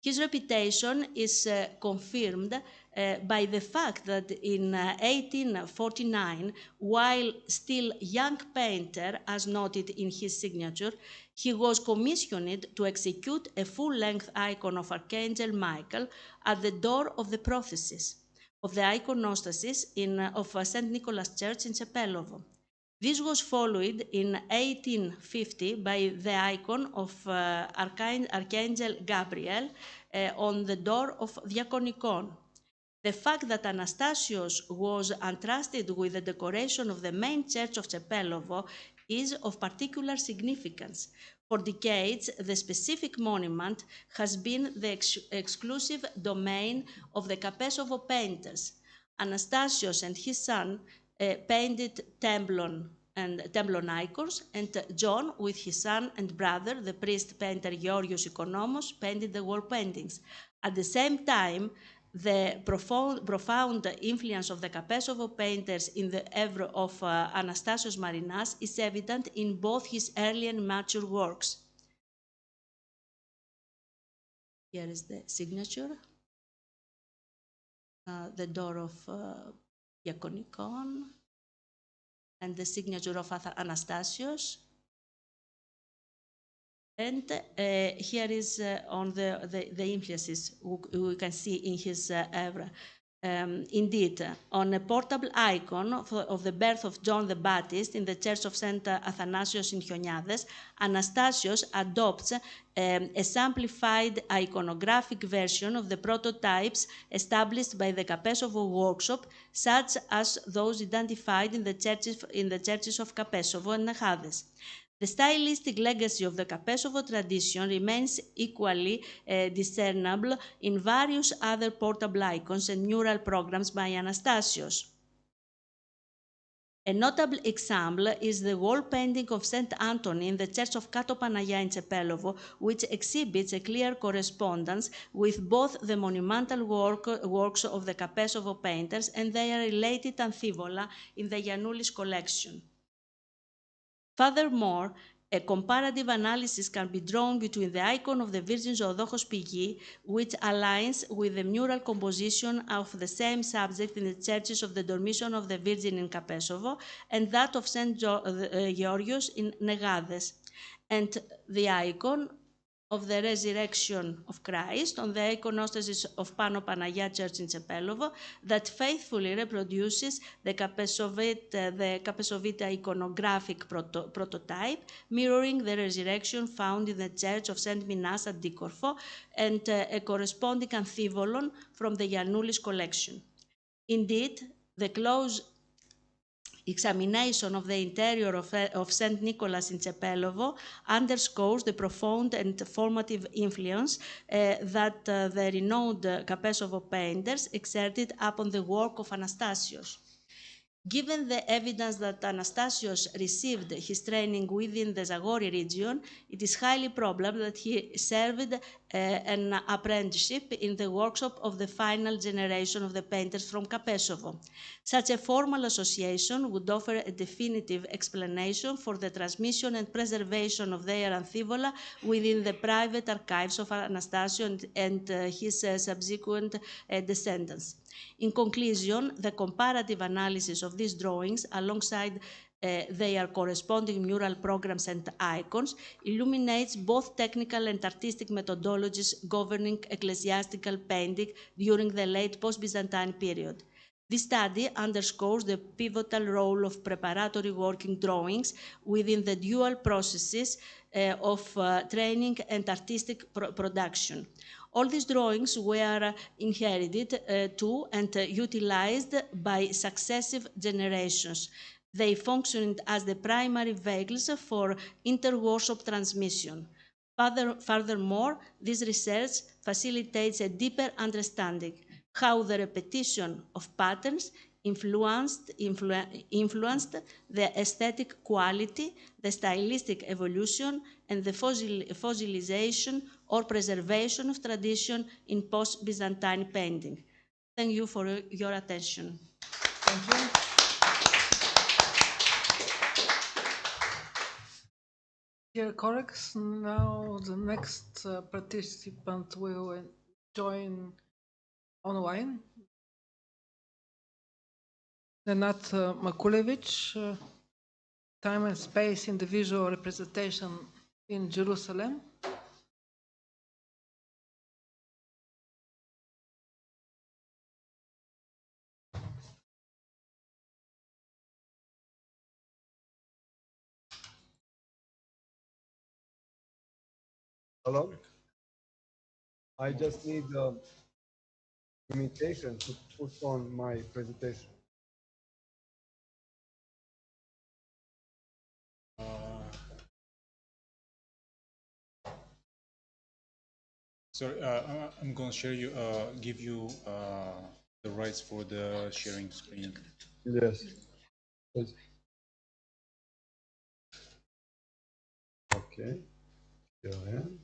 His reputation is confirmed by the fact that in 1849, while still young painter, as noted in his signature, he was commissioned to execute a full-length icon of Archangel Michael at the door of the prothesis of the iconostasis of St. Nicholas Church in Tsepelovo. This was followed in 1850 by the icon of Archangel Gabriel on the door of Diakonikon. The fact that Anastasios was entrusted with the decoration of the main church of Tsepelovo is of particular significance. For decades, the specific monument has been the exclusive domain of the Kapesovo painters. Anastasios and his son painted Temblon icons, and John, with his son and brother, the priest painter Georgios Ikonomos, painted the wall paintings. At the same time, the profound influence of the Kapesovo painters in the oeuvre of Anastasios Marinas is evident in both his early and mature works. Here is the signature, the door of Diakonikon, and the signature of Anastasios. And here is on the influences we can see in his oeuvre. Indeed, on a portable icon of the birth of John the Baptist in the Church of St. Athanasios in Chioniades, Anastasios adopts a simplified iconographic version of the prototypes established by the Kapesovo workshop, such as those identified in the churches of Kapesovo and Nechades. The stylistic legacy of the Kapesovo tradition remains equally discernible in various other portable icons and mural programs by Anastasios. A notable example is the wall painting of St. Anthony in the Church of Kato Panagia in Tsepelovo, which exhibits a clear correspondence with both the monumental works of the Kapesovo painters and their related amphibola in the Giannoulis collection. Furthermore, a comparative analysis can be drawn between the icon of the Virgin Zoodokos Pigi, which aligns with the mural composition of the same subject in the churches of the Dormition of the Virgin in Kapesovo, and that of St. Georgios in Negades, and the icon of the resurrection of Christ on the iconostasis of Pano Panagia Church in Tsepelovo that faithfully reproduces the Kapesovite iconographic prototype, mirroring the resurrection found in the Church of St. Minas at Dikorfo and a corresponding amphibolon from the Giannoulis collection. Indeed, the close examination of the interior of St. Nicholas in Tsepelovo underscores the profound and formative influence that the renowned Kapesovo painters exerted upon the work of Anastasios. Given the evidence that Anastasios received his training within the Zagori region, it is highly probable that he served an apprenticeship in the workshop of the final generation of the painters from Kapesovo. Such a formal association would offer a definitive explanation for the transmission and preservation of their amphibola within the private archives of Anastasios and his subsequent descendants. In conclusion, the comparative analysis of these drawings alongside their corresponding mural programs and icons illuminates both technical and artistic methodologies governing ecclesiastical painting during the late post-Byzantine period. This study underscores the pivotal role of preparatory working drawings within the dual processes of training and artistic production. All these drawings were inherited to and utilized by successive generations. They functioned as the primary vehicles for inter-workshop transmission. Furthermore, this research facilitates a deeper understanding how the repetition of patterns influenced the aesthetic quality, the stylistic evolution, and the fossilization or preservation of tradition in post-Byzantine painting. Thank you for your attention. Thank you. Dear colleagues, now the next participant will join online. Nenad Makulevich, Time and Space in the Visual Representation in Jerusalem. Hello. I just need invitation to put on my presentation. Sorry, I'm going to share you, give you the rights for the sharing screen. Yes. Okay. Go ahead.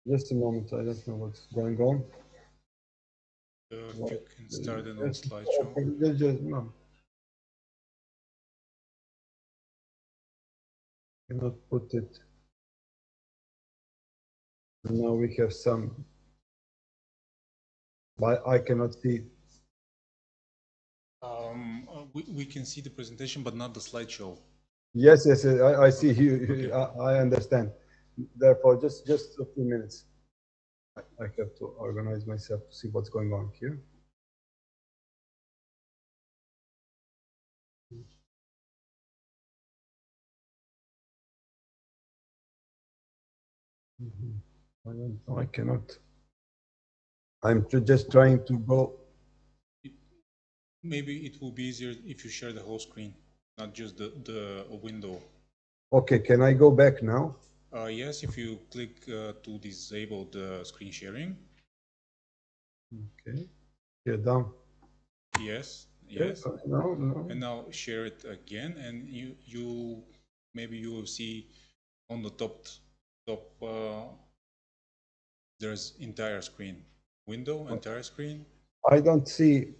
Just a moment, I don't know what's going on. You can start it on slideshow. No. Cannot put it. Now we have some, but I cannot see. We can see the presentation, but not the slideshow. Yes, I see you. I understand. Therefore, just a few minutes. I have to organize myself to see what's going on here. I don't know. I cannot. I'm just trying to go. Maybe it will be easier if you share the whole screen, not just the window. Okay, can I go back now? Yes, if you click to disable the screen sharing. Okay. Here down. Yes. No. And now share it again, and you maybe you will see on the top there's entire screen, window, entire screen. I don't see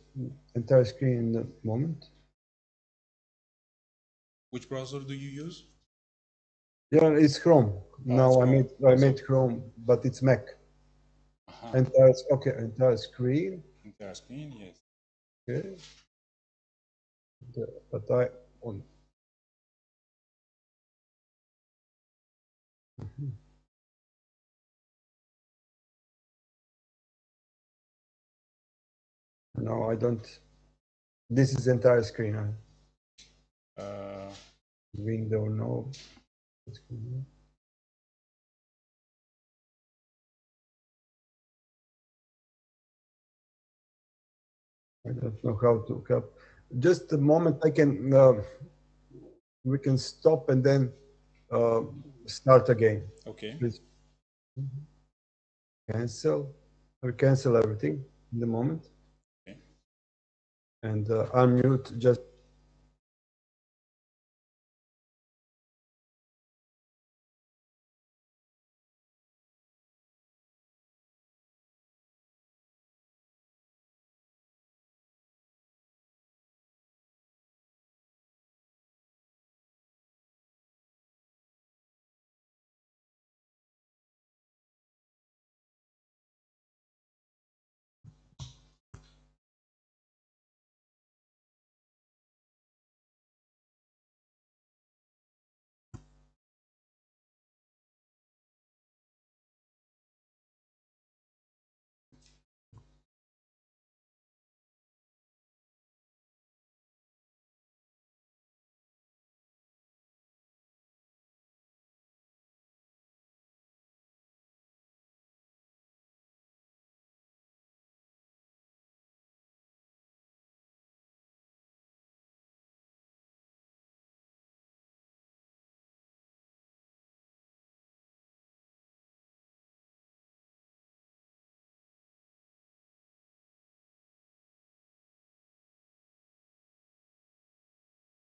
entire screen in the moment. Which browser do you use? Yeah, it's Chrome. Now it's I made Chrome, but it's Mac. Entire screen. Entire screen, yes. Okay. But I on. No, I don't. This is entire screen. Window, no. I don't know how to help. Just a moment, I can. We can stop and then start again. Okay. Please. Cancel. Or cancel everything in the moment. Okay. And unmute just.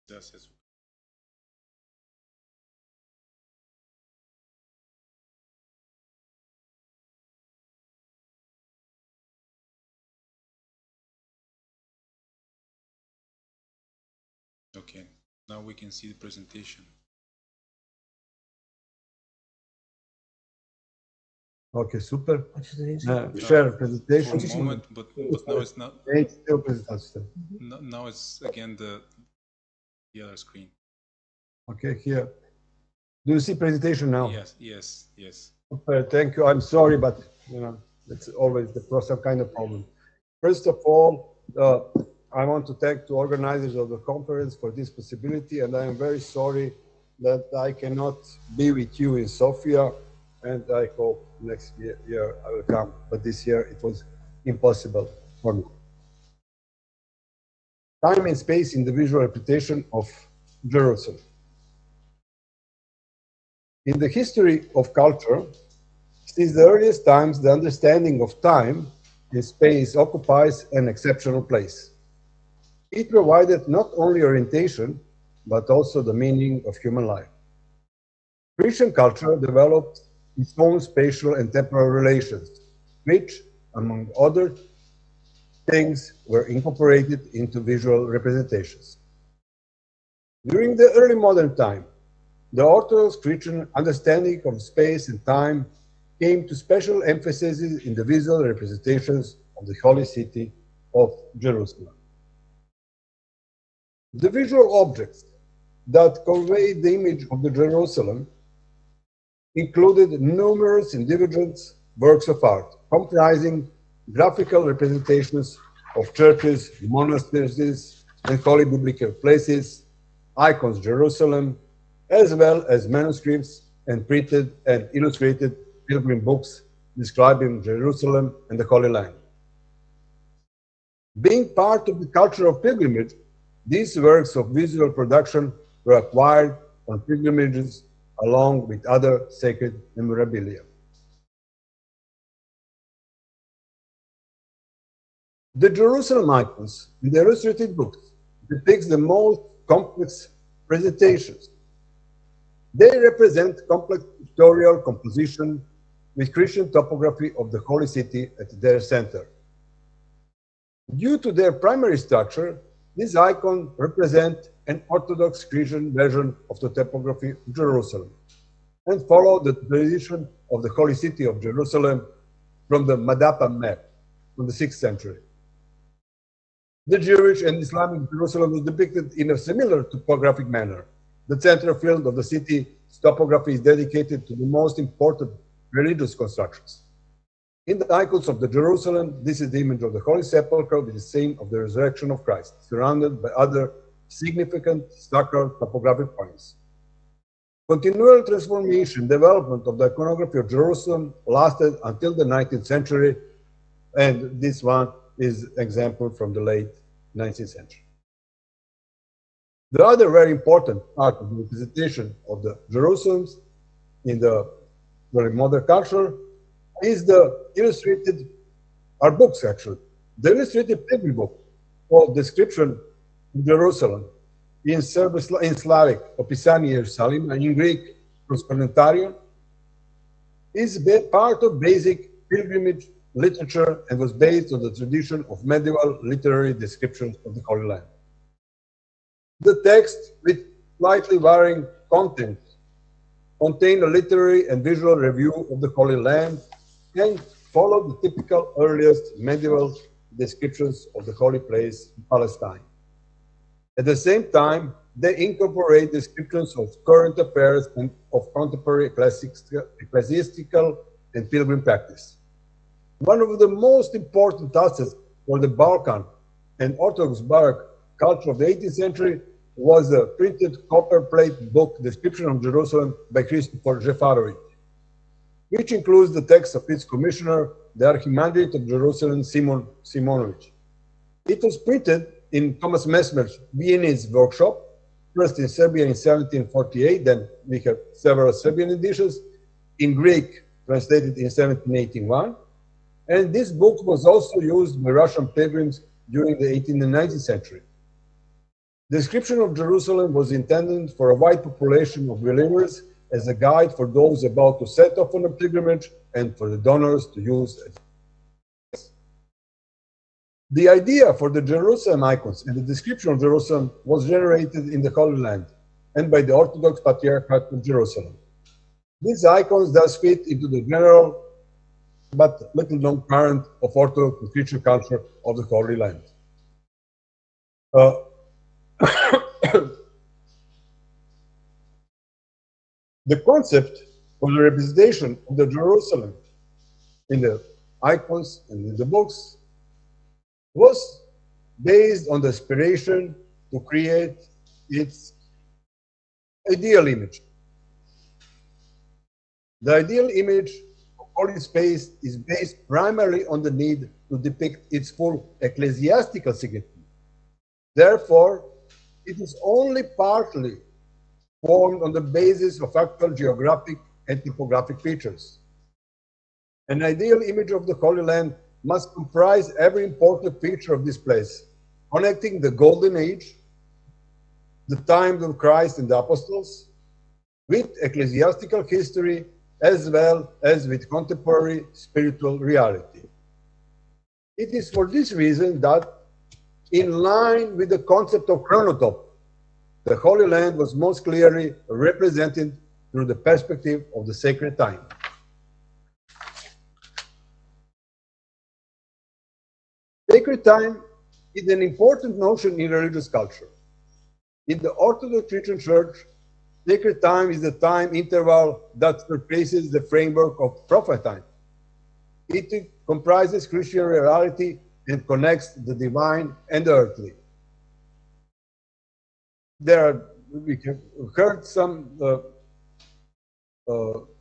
That's it. Okay, now we can see the presentation. Okay, super. For Share presentation. a moment, but now it's not. Still presentation. Now it's again the other screen. Okay, here. Do you see presentation now? Yes, yes, yes. Super, thank you. I'm sorry, but you know, it's always some kind of problem. First of all, I want to thank the organizers of the conference for this possibility, and I am very sorry that I cannot be with you in Sofia, and I hope next year I will come, but this year it was impossible for me. Time and space in the visual representation of Jerusalem. In the history of culture, since the earliest times, the understanding of time and space occupies an exceptional place. It provided not only orientation, but also the meaning of human life. Christian culture developed its own spatial and temporal relations, which, among other things, were incorporated into visual representations. During the early modern time, the Orthodox Christian understanding of space and time came to special emphasis in the visual representations of the holy city of Jerusalem. The visual objects that conveyed the image of the Jerusalem included numerous individual works of art, comprising graphical representations of churches, monasteries, and holy biblical places, icons of Jerusalem, as well as manuscripts and printed and illustrated pilgrim books describing Jerusalem and the Holy Land. Being part of the culture of pilgrimage, these works of visual production were acquired on pilgrimages along with other sacred memorabilia. The Jerusalem icons in the illustrated books depict the most complex presentations. They represent complex pictorial composition with Christian topography of the Holy City at their center. Due to their primary structure, these icons represent an Orthodox Christian version of the topography of Jerusalem and follow the tradition of the Holy City of Jerusalem from the Madapa map from the 6th century. The Jewish and Islamic Jerusalem was depicted in a similar topographic manner. The central field of the city's topography is dedicated to the most important religious constructions. In the icons of the Jerusalem, this is the image of the Holy Sepulchre with the scene of the resurrection of Christ, surrounded by other significant sacral topographic points. Continual transformation and development of the iconography of Jerusalem lasted until the 19th century, and this one is an example from the late 19th century. The other very important part of the representation of the Jerusalem in the very modern culture is the illustrated, are books actually. The illustrated pilgrim book called Description of Jerusalem in Slavic, Opisanie Jerusalem, and in Greek, Prospermentarion, is part of basic pilgrimage literature and was based on the tradition of medieval literary descriptions of the Holy Land. The text, with slightly varying content, contained a literary and visual review of the Holy Land and followed the typical earliest medieval descriptions of the holy place in Palestine. At the same time, they incorporate descriptions of current affairs and of contemporary ecclesiastical and pilgrim practice. One of the most important assets for the Balkan and Orthodox Baroque culture of the 18th century was the printed copper-plate book Description of Jerusalem by Christopher Jefarovic, which includes the text of its commissioner, the Archimandrite of Jerusalem, Simon Simonovich. It was printed in Thomas Mesmer's Viennese workshop, first in Serbia in 1748, then we have several Serbian editions, in Greek, translated in 1781, and this book was also used by Russian pilgrims during the 18th and 19th century. The Description of Jerusalem was intended for a wide population of believers as a guide for those about to set off on a pilgrimage and for the donors to use it. The idea for the Jerusalem icons and the description of Jerusalem was generated in the Holy Land and by the Orthodox Patriarchate of Jerusalem. These icons thus fit into the general but little known current of Orthodox and Christian culture of the Holy Land. The concept of the representation of the Jerusalem in the icons and in the books was based on the aspiration to create its ideal image. The ideal image of holy space is based primarily on the need to depict its full ecclesiastical significance. Therefore, it is only partly formed on the basis of actual geographic and topographic features. An ideal image of the Holy Land must comprise every important feature of this place, connecting the Golden Age, the times of Christ and the Apostles, with ecclesiastical history as well as with contemporary spiritual reality. It is for this reason that, in line with the concept of chronotop, the Holy Land was most clearly represented through the perspective of the sacred time. Sacred time is an important notion in religious culture. In the Orthodox Christian Church, sacred time is the time interval that surpasses the framework of prophet time. It comprises Christian reality and connects the divine and the earthly. We heard some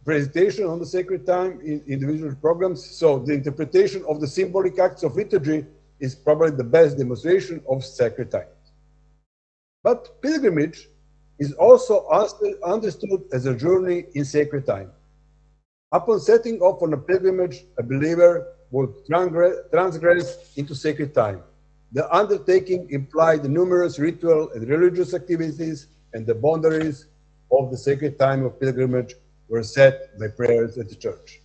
presentation on the sacred time in individual programs. So the interpretation of the symbolic acts of liturgy is probably the best demonstration of sacred time. But pilgrimage is also understood as a journey in sacred time. Upon setting off on a pilgrimage, a believer will transgress into sacred time. The undertaking implied numerous ritual and religious activities, and the boundaries of the sacred time of pilgrimage were set by prayers at the church.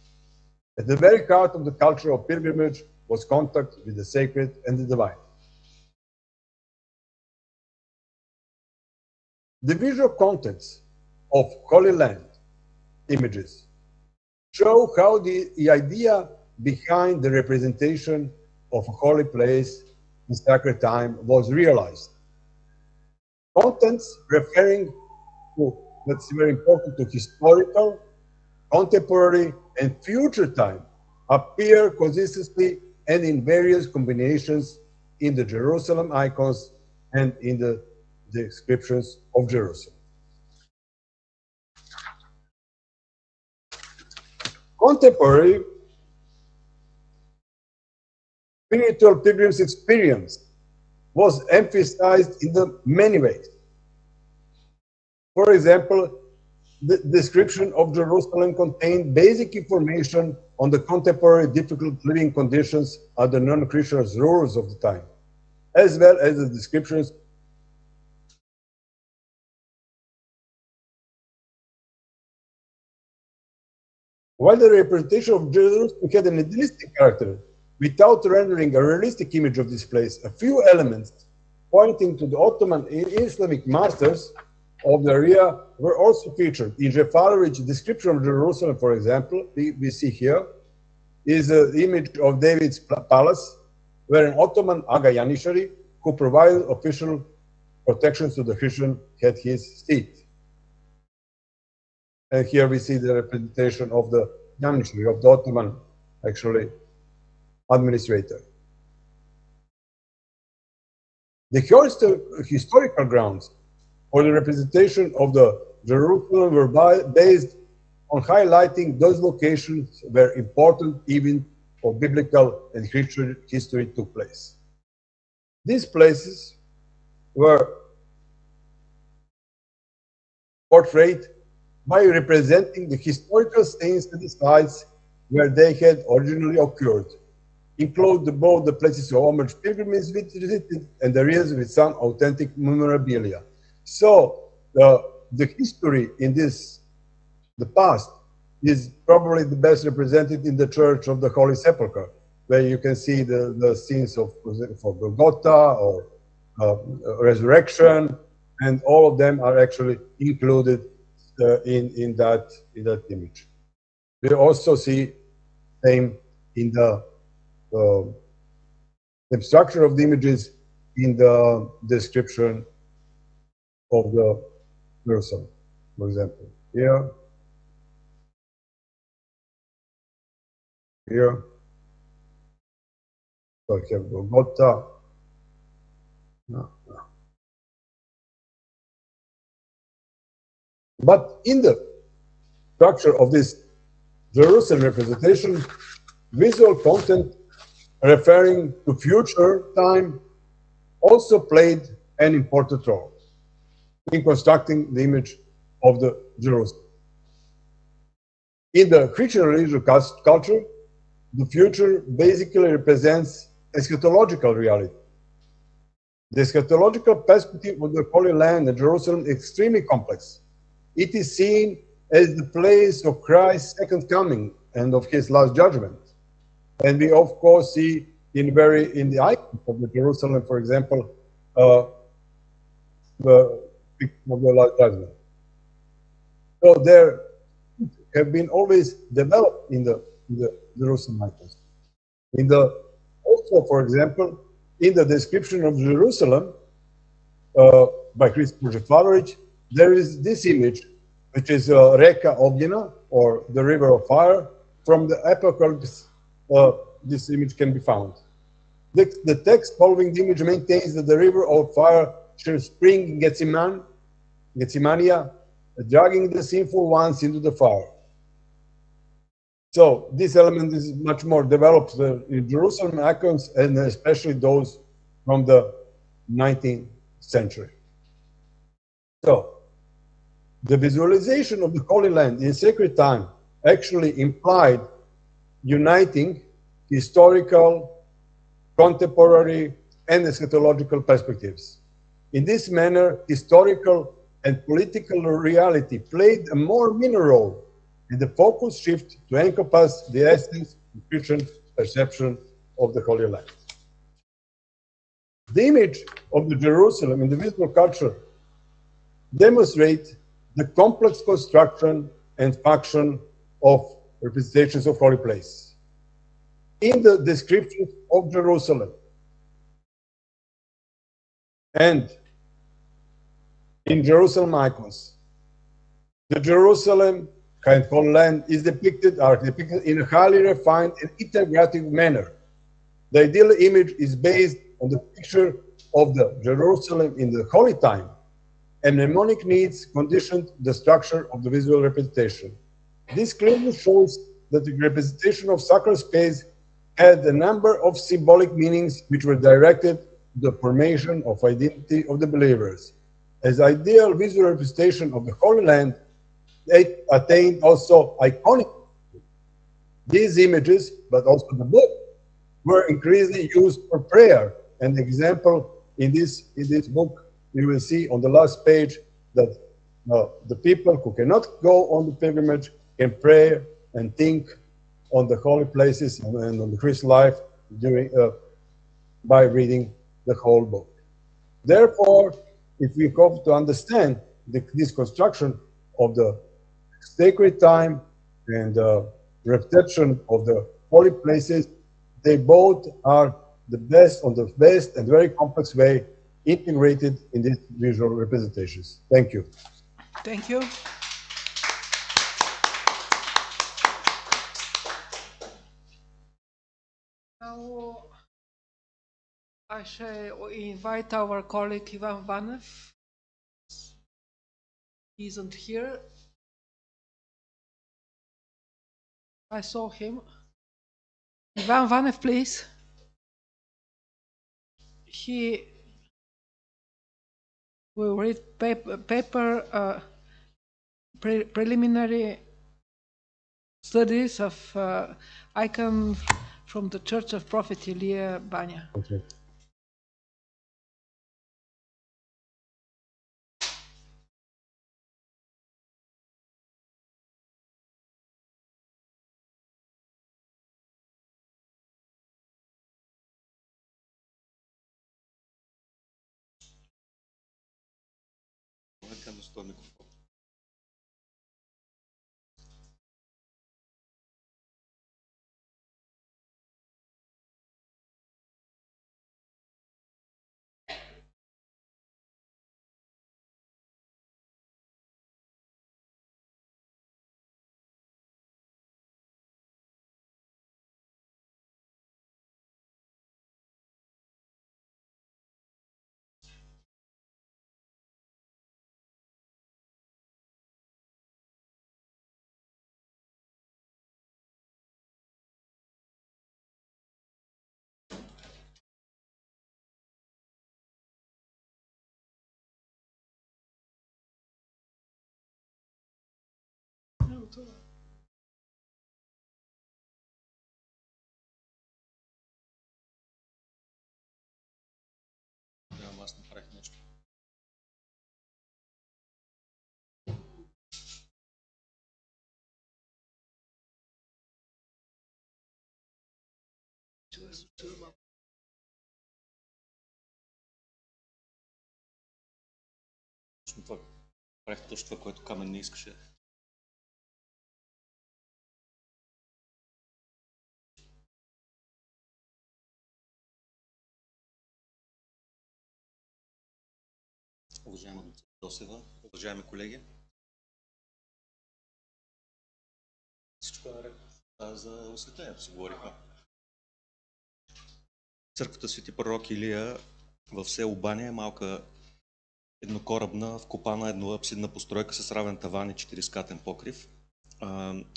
At the very heart of the culture of pilgrimage was contact with the sacred and the divine. The visual contents of Holy Land images show how the idea behind the representation of a holy place in sacred time was realized. Contents referring to, that's very important, to historical, contemporary, and future time appear consistently and in various combinations in the Jerusalem icons and in the descriptions of Jerusalem. Contemporary spiritual pilgrim's experience was emphasized in the many ways. For example, the description of Jerusalem contained basic information on the contemporary difficult living conditions of the non-Christian rulers of the time, as well as the descriptions while the representation of Jerusalem had an idealistic character, without rendering a realistic image of this place, a few elements pointing to the Ottoman Islamic masters of the area were also featured. In Jefalovich's description of Jerusalem, for example, we see here, is an image of David's palace, where an Ottoman Aga Janishary, who provided official protection to the Christian, had his seat. And here we see the representation of the Janishary, of the Ottoman, actually, administrator. The historical grounds for the representation of the Jerusalem were based on highlighting those locations where important events of biblical and Christian history took place. These places were portrayed by representing the historical scenes and the sites where they had originally occurred, include both the places of homage pilgrims visited and areas with some authentic memorabilia. So the history in the past is probably the best represented in the Church of the Holy Sepulchre, where you can see the scenes of bogata or resurrection, and all of them are actually included in that image. We also see same in the structure of the images in the description of the Jerusalem, for example. Here, so I have bogata. But in the structure of this Jerusalem representation, visual content referring to future time also played an important role in constructing the image of the Jerusalem. In the Christian religious culture, the future basically represents eschatological reality. The eschatological perspective of the Holy Land and Jerusalem is extremely complex. It is seen as the place of Christ's second coming and of his last judgment. And we of course see in the icon of the Jerusalem, for example, the picture of the last judgment. So there have been always developed in the Jerusalem icons. Also, for example, in the description of Jerusalem by Christopher Jefalovic, there is this image, which is Reka Ognjena, or the river of fire. From the Apocalypse, this image can be found. The text following the image maintains that the river of fire shall spring in Gethsemania, dragging the sinful ones into the fire. So this element is much more developed in Jerusalem icons, and especially those from the 19th century. So the visualization of the Holy Land in sacred time actually implied uniting historical, contemporary, and eschatological perspectives. In this manner, historical and political reality played a more minor role, and the focus shift to encompass the essence of Christian perception of the Holy Land. The image of the Jerusalem in the visual culture demonstrate the complex construction and function of representations of holy place. In the description of Jerusalem and in Jerusalem icons, the Jerusalem and Holy Land are depicted in a highly refined and integrative manner. The ideal image is based on the picture of the Jerusalem in the holy time, and mnemonic needs conditioned the structure of the visual representation. This clearly shows that the representation of sacred space had a number of symbolic meanings which were directed to the formation of identity of the believers. As ideal visual representation of the Holy Land, they attained also iconic. These images, but also the book, were increasingly used for prayer. An example in this book, you will see on the last page that the people who cannot go on the pilgrimage can pray and think on the holy places and on the Christian life during, by reading the whole book. Therefore, if we hope to understand this construction of the sacred time and reception of the holy places, they both are the best on the best and very complex way integrated in these visual representations. Thank you. Thank you. Now I shall invite our colleague Ivan Vanev. He isn't here. I saw him. Ivan Vanev, please. He will read paper preliminary studies of icon from the Church of Prophet Ilya Banya. Okay. Аз направих нещо. Правих точно това, което Камен не искаше. Уважаема доцент Досева, уважаеми колеги, всичко е наред. За осветлението си говорихме. Църквата Свети пророк Илия в село Баня е малка еднокорабна, вкопана едноапсидна постройка с равен таван и 4-скатен покрив.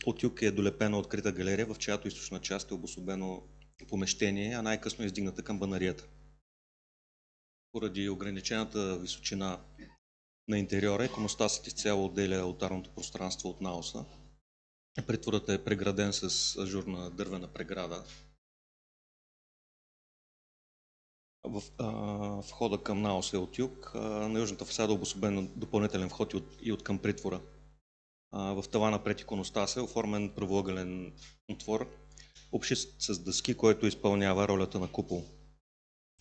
От юг е долепена открита галерия, в чиято източна част е обособено помещение, а най-късно е издигната камбанарията. Поради ограничената височина на интериора, иконостасът изцяло отделя алтарното пространство от наоса. Притворът е преграден с ажурна дървена преграда. В входа към наоса е от юг, на южната фасада е обособен допълнителен вход и от към притвора. В тавана пред иконостаса е оформен правоъгълен отвор, обшит с дъски, който изпълнява ролята на купол.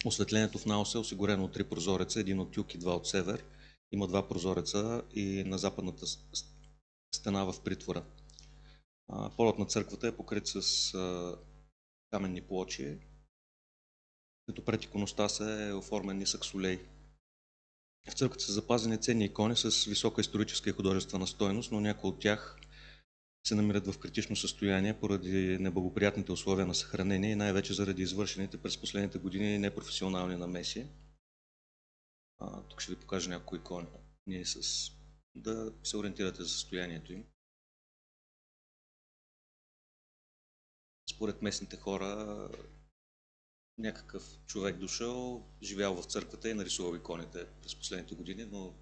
Осветлението в наоса е осигурено от 3 прозореца, един от юг и 2 от север. Има 2 прозореца и на западната стена в притвора. Полът на църквата е покрит с каменни плочи, като пред иконостаса е оформен нисък солей. В църквата са запазени ценни икони с висока историческа и художествена стойност, но някои от тях се намират в критично състояние поради неблагоприятните условия на съхранение и най-вече заради извършените през последните години непрофесионални намеси. Тук ще ви покажа някои икони, да се ориентирате за състоянието им. според местните хора някакъв човек дошъл, живял в църквата и нарисувал иконите през последните години, но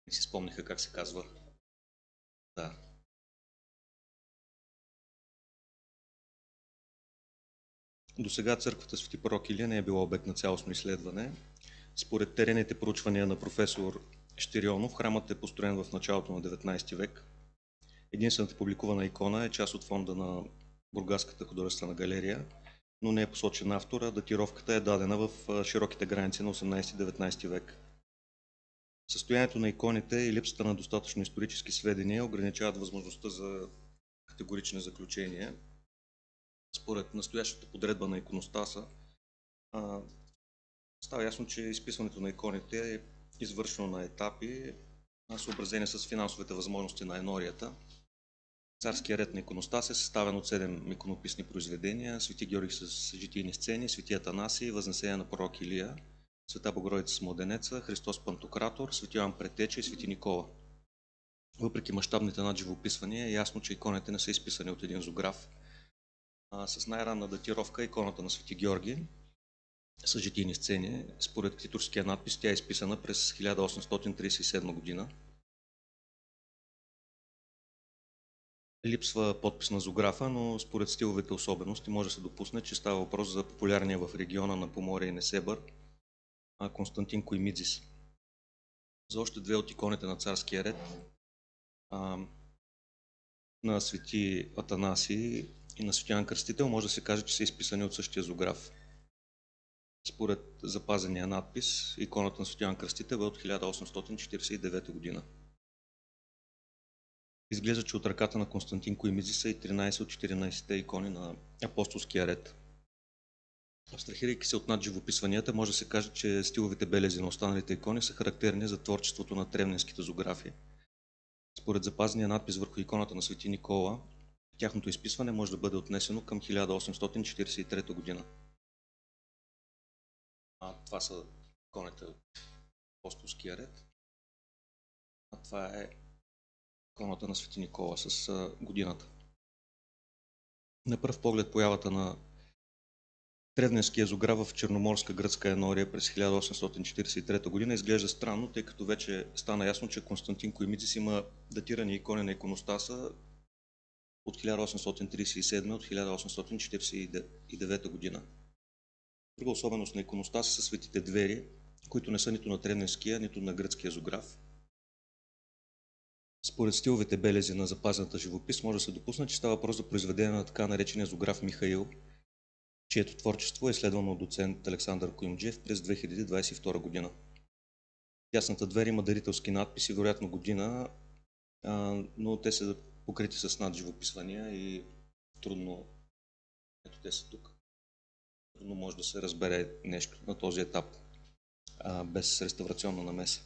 не си спомниха как се казва. Да. До сега църквата Свети пророк Илия не е била обект на цялостно изследване. Според теренните проучвания на професор Щерионов, храмът е построен в началото на 19 век. Единствената публикувана икона е част от фонда на Бургаската художествена галерия, но не е посочен автор, а датировката е дадена в широките граници на 18-19 век. Състоянието на иконите и липсата на достатъчно исторически сведения ограничават възможността за категорични заключения. Според настоящата подредба на иконостаса, става ясно, че изписването на иконите е извършено на етапи, съобразени с финансовите възможности на енорията. Царския ред на иконостас е съставен от 7 иконописни произведения: Свети Георги с житийни сцени, Свети Атанасий, Възнесение на пророк Илия, Света Богородица с младенеца, Христос Пантократор, Свети Йоан Предтеча и Свети Никола. Въпреки мащабните надживописвания е ясно, че иконите не са изписани от един зограф. С най-ранна датировка иконата на Свети Георги с житийни сцени, според титурския надпис, тя е изписана през 1837 година. Липсва подпис на зографа, но според стиловите особености може да се допусне, че става въпрос за популярния в региона на Поморие и Несебър Константин Коимидзис. За още две от иконите на царския ред, на Свети Атанасий и на Свети Йоан Кръстител, може да се каже, че са изписани от същия зограф. Според запазения надпис, иконата на Свети Йоан Кръстител е от 1849 година. Изглежда, че от ръката на Константин Коимидзис са и 13 от 14-те икони на апостолския ред. Абстрахирайки се от надживописванията, може да се каже, че стиловите белези на останалите икони са характерни за творчеството на тревненските зографи. Според запазения надпис върху иконата на Свети Никола, тяхното изписване може да бъде отнесено към 1843 година. Това са иконите от апостолския ред. Това е иконата на Свети Никола с годината. На пръв поглед появата на древненския зограф в черноморска гръцка енория през 1843 година изглежда странно, тъй като вече стана ясно, че Константин Коимидзис има датирани икони на иконостаса от 1837 от 1849 година. Друга особеност на иконостаса са светите двери, които не са нито на древненския, нито на гръцкия зограф. Според стиловите белези на запазената живопис може да се допусне, че става въпрос за произведение на така наречения зограф Михаил, чието творчество е изследвано от доцент Александър Коимджиев през 2022 година. Тясната двер има дарителски надписи, вероятно година, но те са покрити с надживописвания и трудно, ето те са тук, трудно може да се разбере нещо на този етап без реставрационна намеса.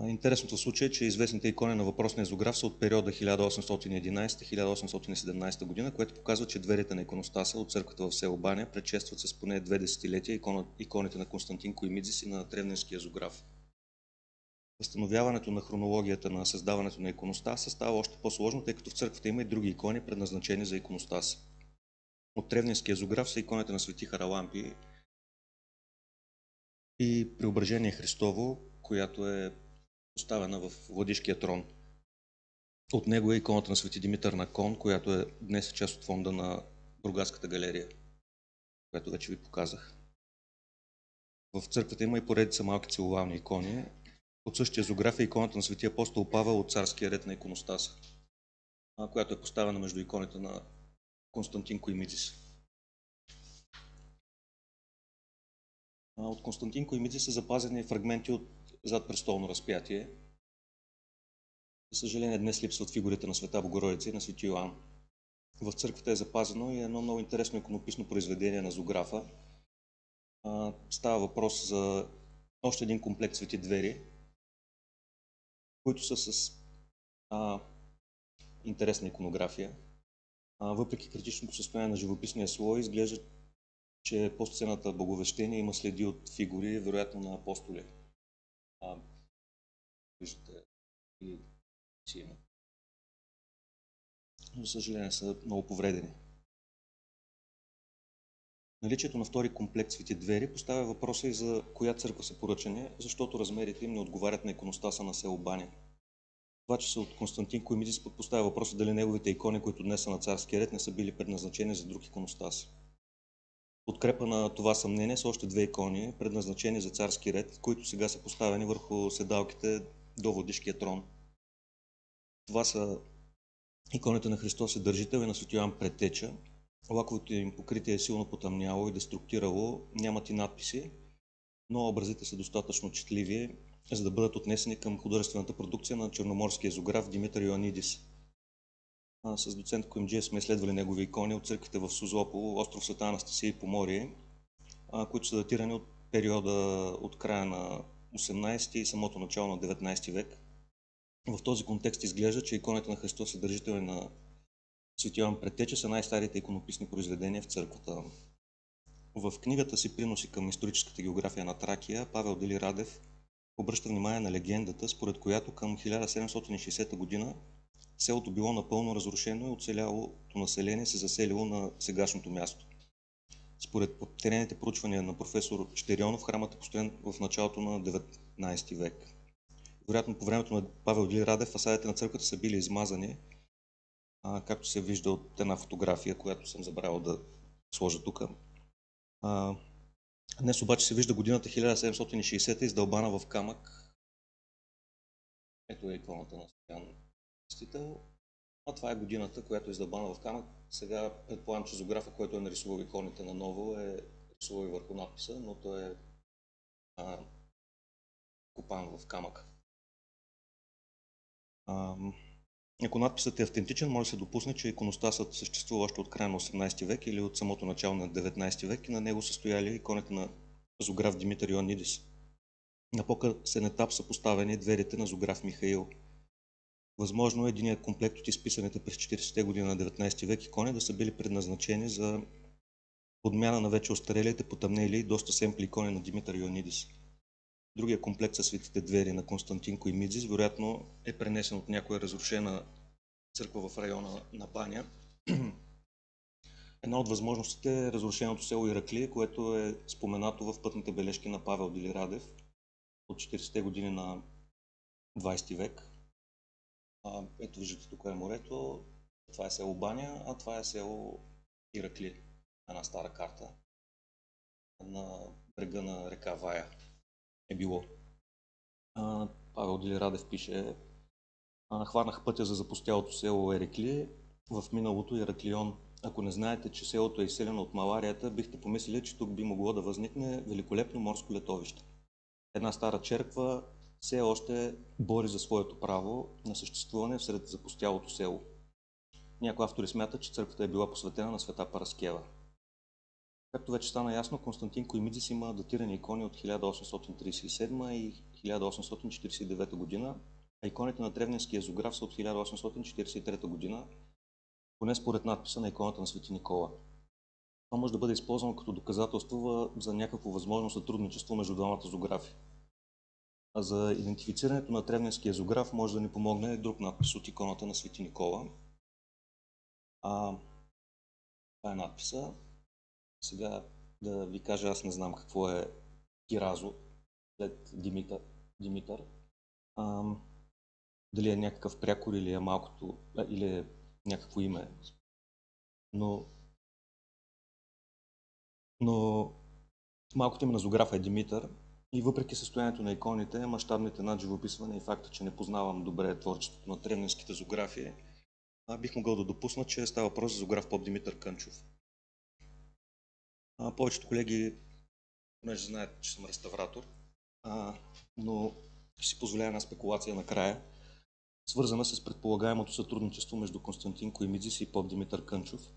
Интересното в случая е, че известните икони на въпросния зограф са от периода 1811-1817 година, което показва, че дверите на иконостаса от църквата в село Баня предшестват с поне 2 десетилетия иконите на Константин Коимидзис и на древненския зограф. Възстановяването на хронологията на създаването на иконостаса става още по-сложно, тъй като в църквата има и други икони, предназначени за иконостаса. От древненския зограф са иконите на Свети Харалампи и Преображение Христово, която е поставена в Владишкия трон. От него е иконата на Свети Димитър на Кон, която е днес част от фонда на Бургаската галерия, която вече ви показах. В църквата има и поредица малки целувални икони. От същия зограф е иконата на Свети апостол Павел от царския ред на иконостаса, която е поставена между иконите на Константин Коимидзис. От Константин Коимидзис са запазени фрагменти от задпрестолно разпятие. За съжаление, днес липсват фигурите на Света Богородица и на Свети Йоан. В църквата е запазено и едно много интересно иконописно произведение на зографа. Става въпрос за още един комплект свети двери, които са с интересна иконография. Въпреки критичното състояние на живописния слой, изглежда, че по сцената Благовещение има следи от фигури, вероятно на апостоли. Виждате и сиено. за съжаление са много повредени. Наличието на втори комплект свети двери поставя въпроса и за коя църква са поръчани, защото размерите им не отговарят на иконостаса на село Баня. Това, че са от Константин Коимидис, поставя въпроса дали неговите икони, които днес са на царския ред, не са били предназначени за друг иконостас. Подкрепа на това съмнение са още две икони, предназначени за царски ред, които сега са поставени върху седалките до владишкия трон. Това са иконите на Христос Съдържител и на Свети Йоан Предтеча. Лаковото им покритие е силно потъмняло и деструктирало, нямат и надписи, но образите са достатъчно четливи, за да бъдат отнесени към художествената продукция на черноморския езограф Димитър Йоанидис. С доцент Коимджиев сме изследвали негови икони от църквите в Созопол, остров Света Анастасия и Поморие, които са датирани от периода от края на 18 и самото начало на 19 век. В този контекст изглежда, че иконите на Христос Съдържител и на Свети Йоан Предтеча са най-старите иконописни произведения в църквата. В книгата си Приноси към историческата география на Тракия, Павел Дели Радев обръща внимание на легендата, според която към 1760 година селото било напълно разрушено и оцелялото население се заселило на сегашното място. Според теренните проучвания на професор Щерионов, храмът е построен в началото на 19 век. Вероятно по времето на Павел Дели Радев фасадите на църквата са били измазани, както се вижда от една фотография, която съм забравил да сложа тук. Днес обаче се вижда годината 1760 издълбана в камък. Ето е иконата на Стоян Кръстител. А това е годината, която е издълбана в камък. Сега предполагам, че зоографа, който е нарисувал иконите наново, е рисувал и върху надписа, но той е копан в камък. Ако надписът е автентичен, може да се допусне, че иконостасът съществува още от края на 18 век или от самото начало на 19 век и на него са стояли иконите на зоограф Димитър Йоанидис. На по-късен етап са поставени дверите на зоограф Михаил. Възможно е единият комплект от изписаните през 40-те години на 19 век икони да са били предназначени за подмяна на вече остарелите, потъмнели и доста семпли икони на Димитър Йоанидис. Другия комплект със светите двери на Константин Коимидис вероятно е пренесен от някоя разрушена църква в района на Баня. Една от възможностите е разрушеното село Ираклия, което е споменато в пътните бележки на Павел Дели Радев от 40-те години на 20 век. Ето виждате, тук е морето, това е село Баня, а това е село Ираклия, една стара карта на брега на река Вая е било. Павел Дели Радев пише: хванах пътя за запустялото село Ерекли, в миналото Ираклион. Ако не знаете, че селото е изселено от маларията, бихте помислили, че тук би могло да възникне великолепно морско летовище. Една стара черква все още бори за своето право на съществуване всред запустялото село. Някои автори смятат, че църквата е била посветена на света Параскева. Както вече стана ясно, Константин Коимидис има датирани икони от 1837 и 1849 година, а иконите на древненския зоограф са от 1843 година, поне според надписа на иконата на Свети Никола. Това може да бъде използвано като доказателство за някакво възможно сътрудничество между двамата зоографи. А за идентифицирането на древненския зоограф може да ни помогне друг надпис от иконата на Свети Никола. Това е надписа. Сега да ви кажа, аз не знам какво е Киразо след Димитър. Дали е някакъв прякор или е малкото, или е някакво име. Но малкото име на зоографа е Димитър и въпреки състоянието на иконите, мащабните надживописвания и факта, че не познавам добре творчеството на древненските зоографии, бих могъл да допусна, че става въпрос за зоограф поп Димитър Кънчов. Повечето колеги, понеже знаят, че съм реставратор, но ще си позволя една спекулация накрая, свързана с предполагаемото сътрудничество между Константин Коимидис и поп Димитър Кънчов.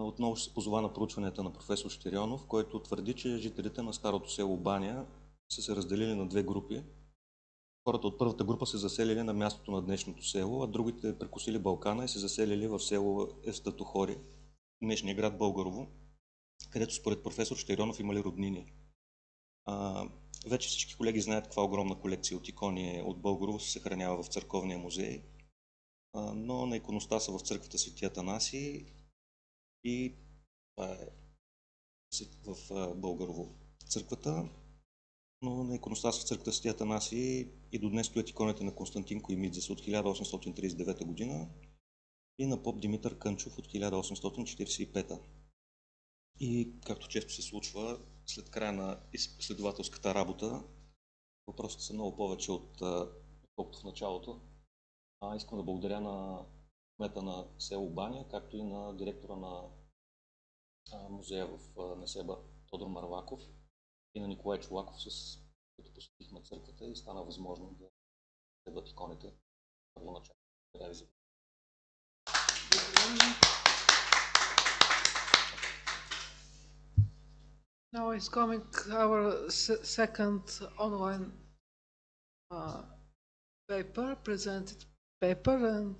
Отново ще се позова на проучванията на професор Щерионов, който твърди, че жителите на старото село Баня са се разделили на две групи. Хората от първата група се заселили на мястото на днешното село, а другите прекусили Балкана и се заселили в село Евстатохори, днешния град Българово, където според професор Щерионов имали роднини. Вече всички колеги знаят каква огромна колекция от икони от Българово се съхранява в църковния музей. но на иконостаса в църквата Свети Атанасий и това е в Българово църквата, но на иконостаса в църквата Свети Атанасий и до днес стоят иконите на Константин Коимидзес от 1839 година и на поп Димитър Кънчов от 1845. И както често се случва, след края на изследователската работа, въпросите са много повече отколкото в началото. Искам да благодаря на кмета на село Баня, както и на директора на музея в Несеба Тодор Марваков и на Николай Чолаков, с които посетихме църквата и стана възможно да следват иконите първоначално. Благодаря ви за Now is coming our second online paper, presented paper, and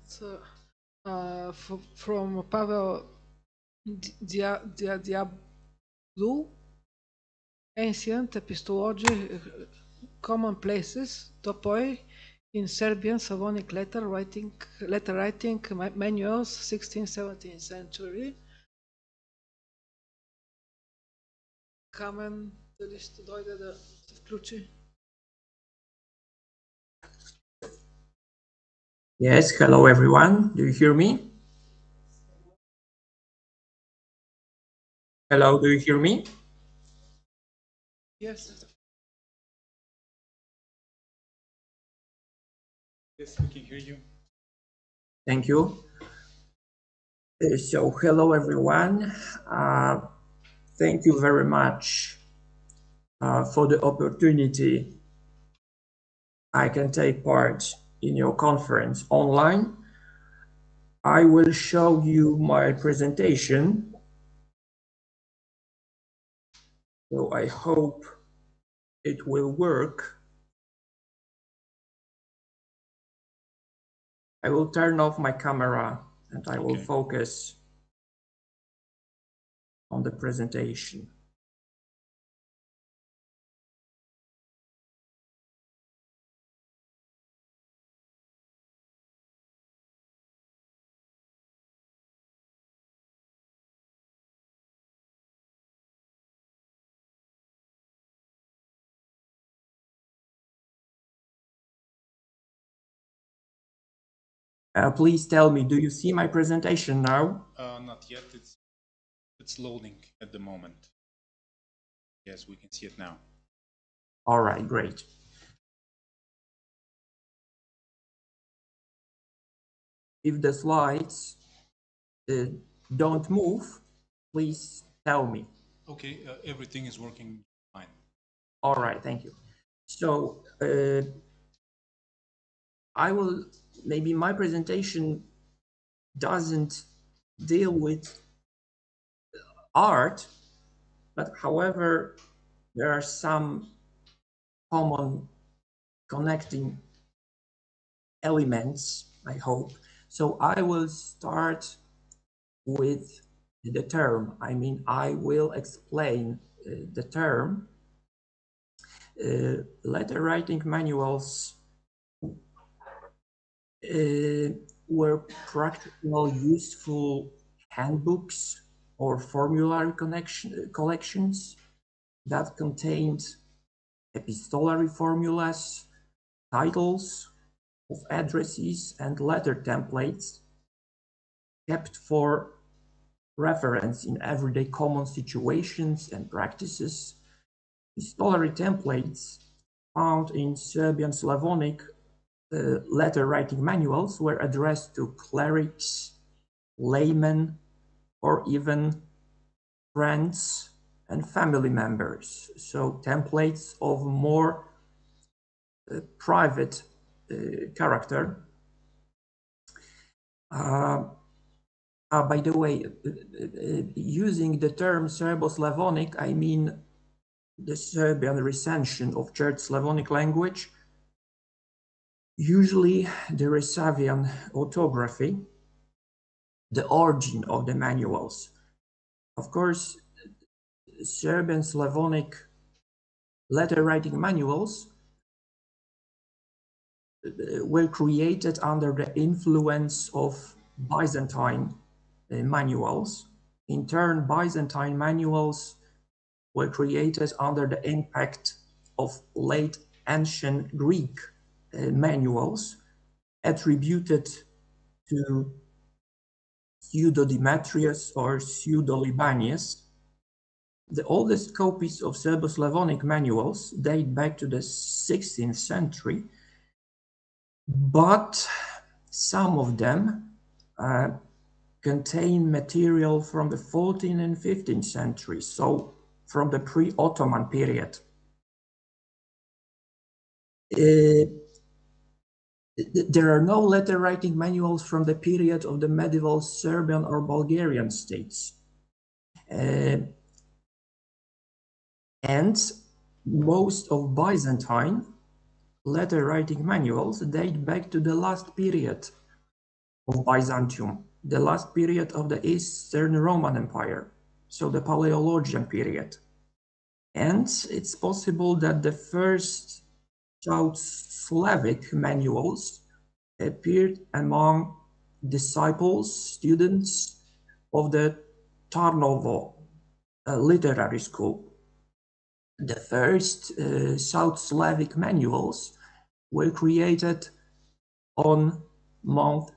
from Pavel Diablu, Ancient Epistology, Commonplaces, Topoi in Serbian Slavonic letter writing manuals, 16th-17th century. Камен, дали ще дойде да се включи? Yes, hello everyone. Do you hear me? Hello, do you hear me? Yes. Yes, we can hear you. Thank you. So, hello everyone. Thank you very much for the opportunity I can take part in your conference online. I will show you my presentation. So I hope it will work. I will turn off my camera and I will focus on the presentation. Please tell me, do you see my presentation now? Not yet. It's loading at the moment. Yes, we can see it now. All right, great. If the slides don't move, please tell me. Okay, everything is working fine. All right, thank you. So I will, maybe my presentation doesn't deal with art, but however, there are some common connecting elements, I hope. So I will start with the term. I mean, I will explain the term. Letter writing manuals were practical, useful handbooks or formulary collections that contained epistolary formulas, titles of addresses, and letter templates kept for reference in everyday common situations and practices. Epistolary templates found in Serbian Slavonic letter writing manuals were addressed to clerics, laymen, or even friends and family members. So templates of more private character. By the way, using the term Serbo-Slavonic, I mean the Serbian recension of Church Slavonic language, usually the Resavian orthography, the origin of the manuals. Of course, Serbian Slavonic letter writing manuals were created under the influence of Byzantine manuals. In turn, Byzantine manuals were created under the impact of late ancient Greek manuals attributed to Pseudo-Demetrius or Pseudo-Libanius. The oldest copies of Serbo-Slavonic manuals date back to the 16th century, but some of them contain material from the 14th and 15th centuries, so from the pre-Ottoman period. There are no letter writing manuals from the period of the medieval Serbian or Bulgarian states. And most of Byzantine letter writing manuals date back to the last period of Byzantium, the last period of the Eastern Roman Empire, so the Paleologian period. And it's possible that the first South Slavic manuals appeared among disciples, students of the Tarnovo literary school. The first South Slavic manuals were created on Mount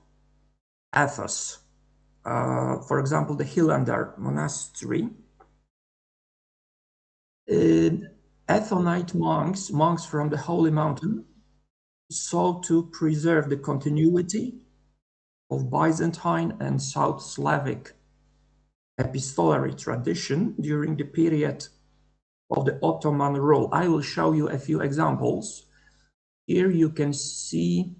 Athos. For example, the Hylander monastery. Athonite monks from the Holy Mountain, sought to preserve the continuity of Byzantine and South Slavic epistolary tradition during the period of the Ottoman rule. I will show you a few examples. Here you can see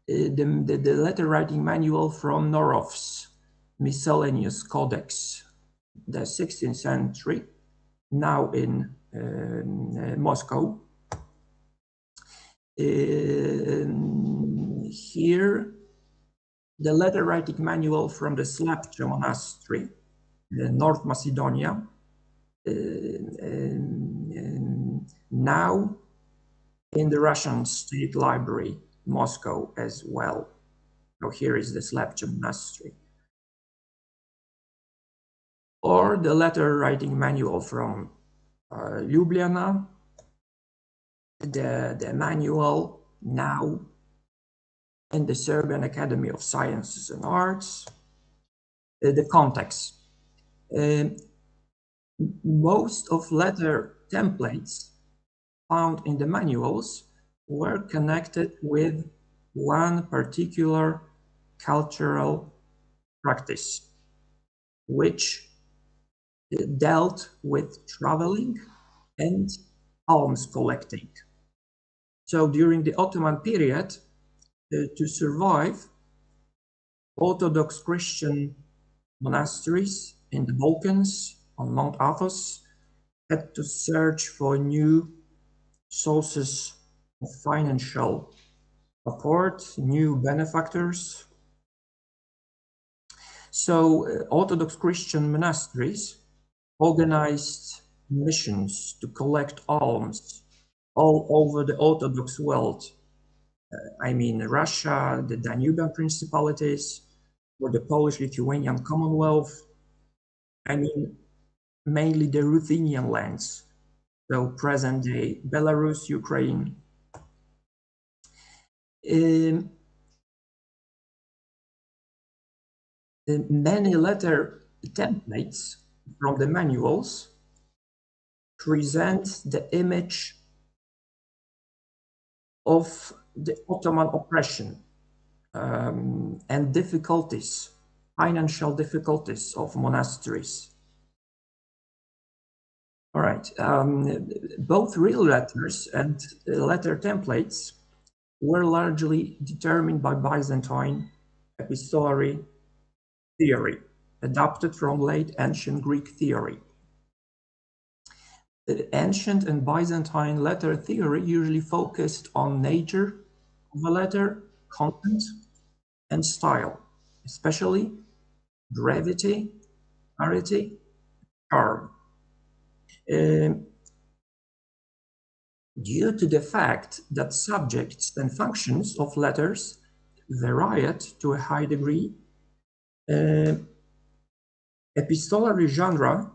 the letter writing manual from Norov's Miscellaneous Codex, the 16th century, now in Moscow. Here, the letter writing manual from the Slavcha monastery, North Macedonia, now in the Russian State Library, Moscow as well. So here is the Slavcha monastery. Or the letter writing manual from Ljubljana, the manual now in the Serbian Academy of Sciences and Arts. The context. Most of letter templates found in the manuals were connected with one particular cultural practice, which dealt with traveling and alms collecting. So during the Ottoman period, to survive, Orthodox Christian monasteries in the Balkans on Mount Athos had to search for new sources of financial support, new benefactors. So Orthodox Christian monasteries organized missions to collect alms all over the Orthodox world. I mean, Russia, the Danubian principalities, or the Polish-Lithuanian Commonwealth. I mean, mainly the Ruthenian lands, so present-day Belarus, Ukraine. Many letter templates from the manuals present the image of the Ottoman oppression and difficulties, financial difficulties of monasteries. All right, both real letters and letter templates were largely determined by Byzantine epistolary theory, adapted from late ancient Greek theory. Ancient and Byzantine letter theory usually focused on nature of a letter, content, and style, especially brevity, clarity, charm. due to the fact that subjects and functions of letters varied to a high degree, epistolary genre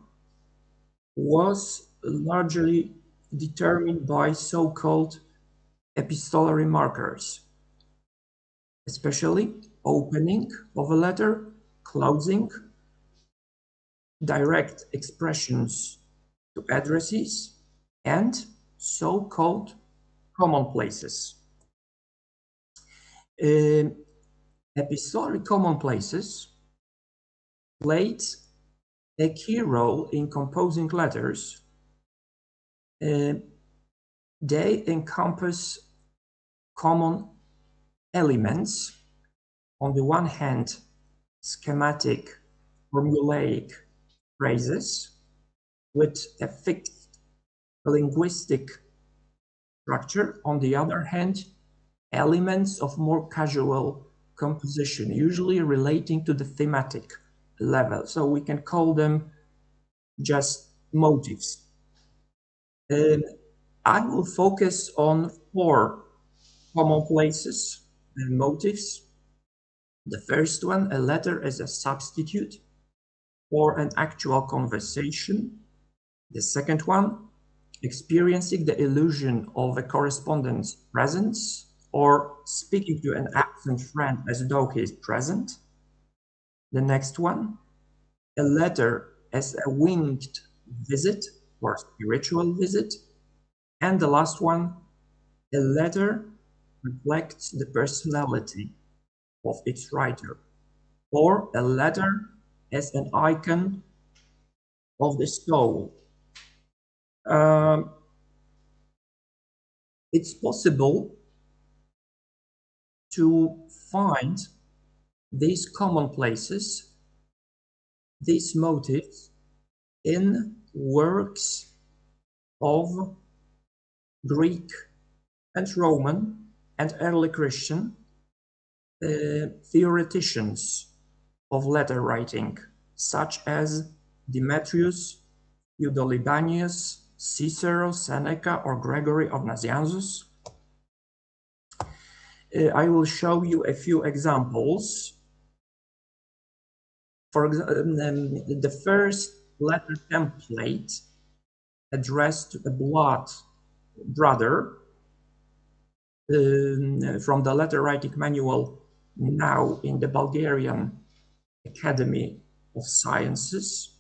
was largely determined by so-called epistolary markers, especially opening of a letter, closing, direct expressions to addresses, and so-called commonplaces. Epistolary commonplaces played a key role in composing letters. They encompass common elements. On the one hand, schematic, formulaic phrases with a fixed linguistic structure. On the other hand, elements of more casual composition, usually relating to the thematic level. So we can call them just motifs. I will focus on 4 commonplaces and motifs. The first one, a letter as a substitute for an actual conversation. The second one, experiencing the illusion of a correspondent's presence or speaking to an absent friend as though he is present. The next one, a letter as a winged visit or spiritual visit. And the last one, a letter reflects the personality of its writer, or a letter as an icon of the soul. It's possible to find these commonplaces, these motifs, in works of Greek and Roman and early Christian theoreticians of letter writing, such as Demetrius, Eudolibanius, Cicero, Seneca, or Gregory of Nazianzus. I will show you a few examples. For example, the first letter template addressed to a blood brother from the letter writing manual now in the Bulgarian Academy of Sciences.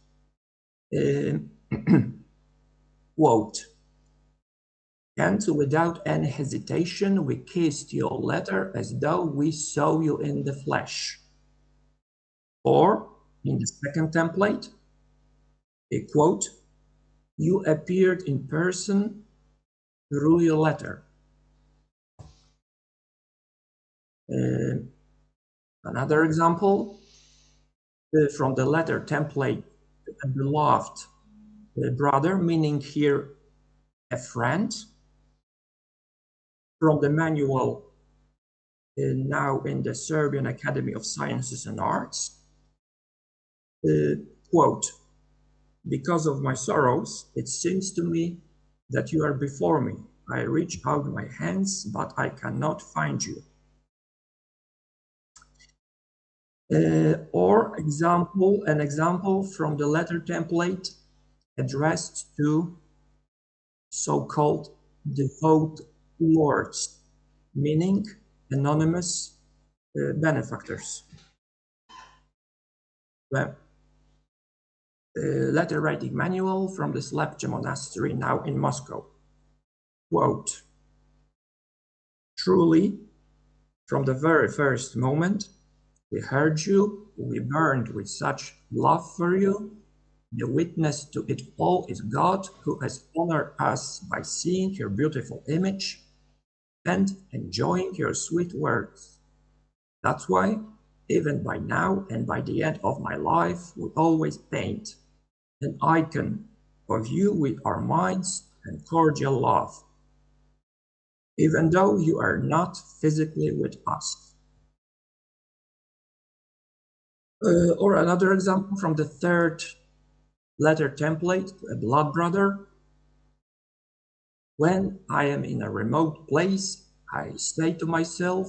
Quote, "And without any hesitation, we kissed your letter as though we saw you in the flesh." Or in the second template, a quote, "You appeared in person through your letter." Another example from the letter template, a beloved brother, meaning here a friend. From the manual now in the Serbian Academy of Sciences and Arts, quote, "Because of my sorrows, it seems to me that you are before me. I reach out my hands, but I cannot find you." Or an example from the letter template addressed to so-called devout lords, meaning anonymous benefactors. The letter writing manual from the Slepce Monastery now in Moscow. Quote, "Truly, from the very first moment, we heard you, we burned with such love for you. The witness to it all is God, who has honored us by seeing your beautiful image and enjoying your sweet words. That's why, even by now and by the end of my life, we always paint an icon of you with our minds and cordial love, even though you are not physically with us." Or another example from the third letter template, a blood brother. When I am in a remote place, I say to myself,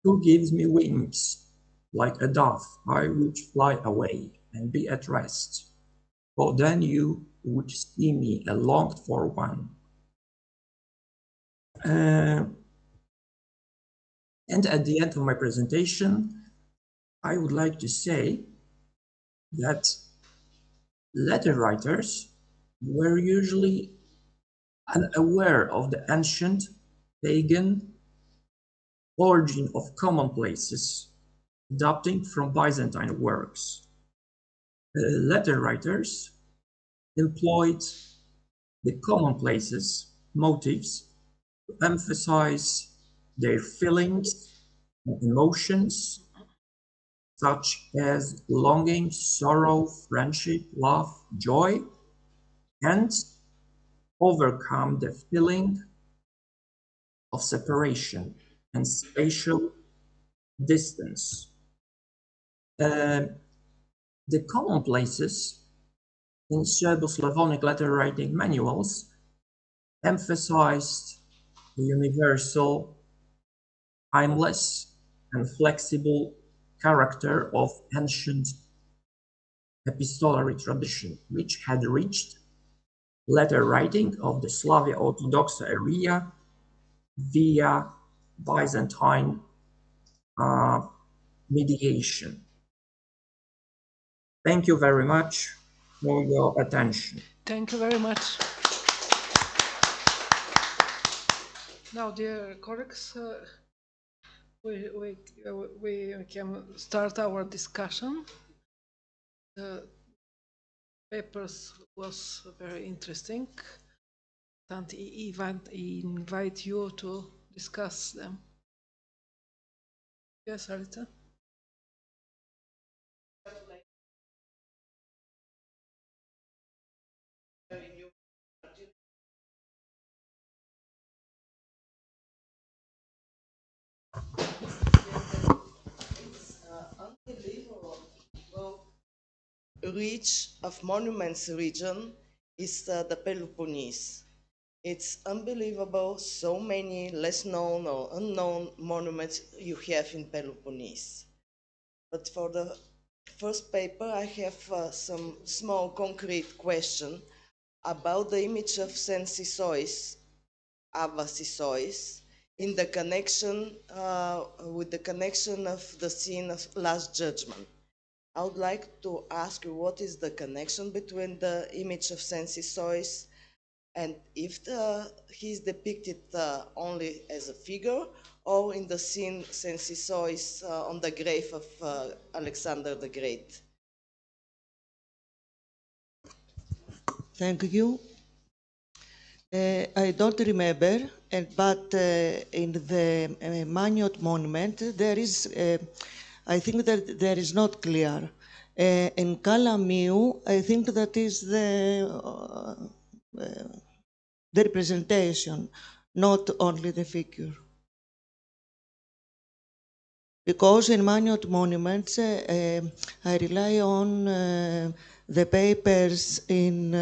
who gives me wings? Like a dove, I would fly away and be at rest. For then you would see me a longed for one. And at the end of my presentation, I would like to say that letter writers were usually unaware of the ancient pagan origin of commonplaces adapting from Byzantine works. Letter writers employed the commonplaces, motifs, to emphasize their feelings and emotions, such as longing, sorrow, friendship, love, joy, and overcome the feeling of separation and spatial distance. The commonplaces in Serbo-Slavonic letter writing manuals emphasized the universal, timeless, and flexible character of ancient epistolary tradition, which had reached letter writing of the Slavia Orthodox area via Byzantine mediation. Thank you very much for your attention. Thank you very much. Now, dear colleagues, we can start our discussion. The papers was very interesting, and I invite you to discuss them. Yes, Arita? Rich of monuments region is the Peloponnese. It's unbelievable so many less known or unknown monuments you have in Peloponnese. But for the first paper, I have some small concrete question about the image of Sensisois, Avasisois, in the connection with the connection of the scene of Last Judgment. I would like to ask you what is the connection between the image of Sensisois and if he's depicted only as a figure or in the scene Sensisois on the grave of Alexander the Great. Thank you. I don't remember, but in the Maniot monument there is I think that there is not clear. In Kalamiu, I think that is the representation, not only the figure. Because in Maniot monuments, I rely on the papers in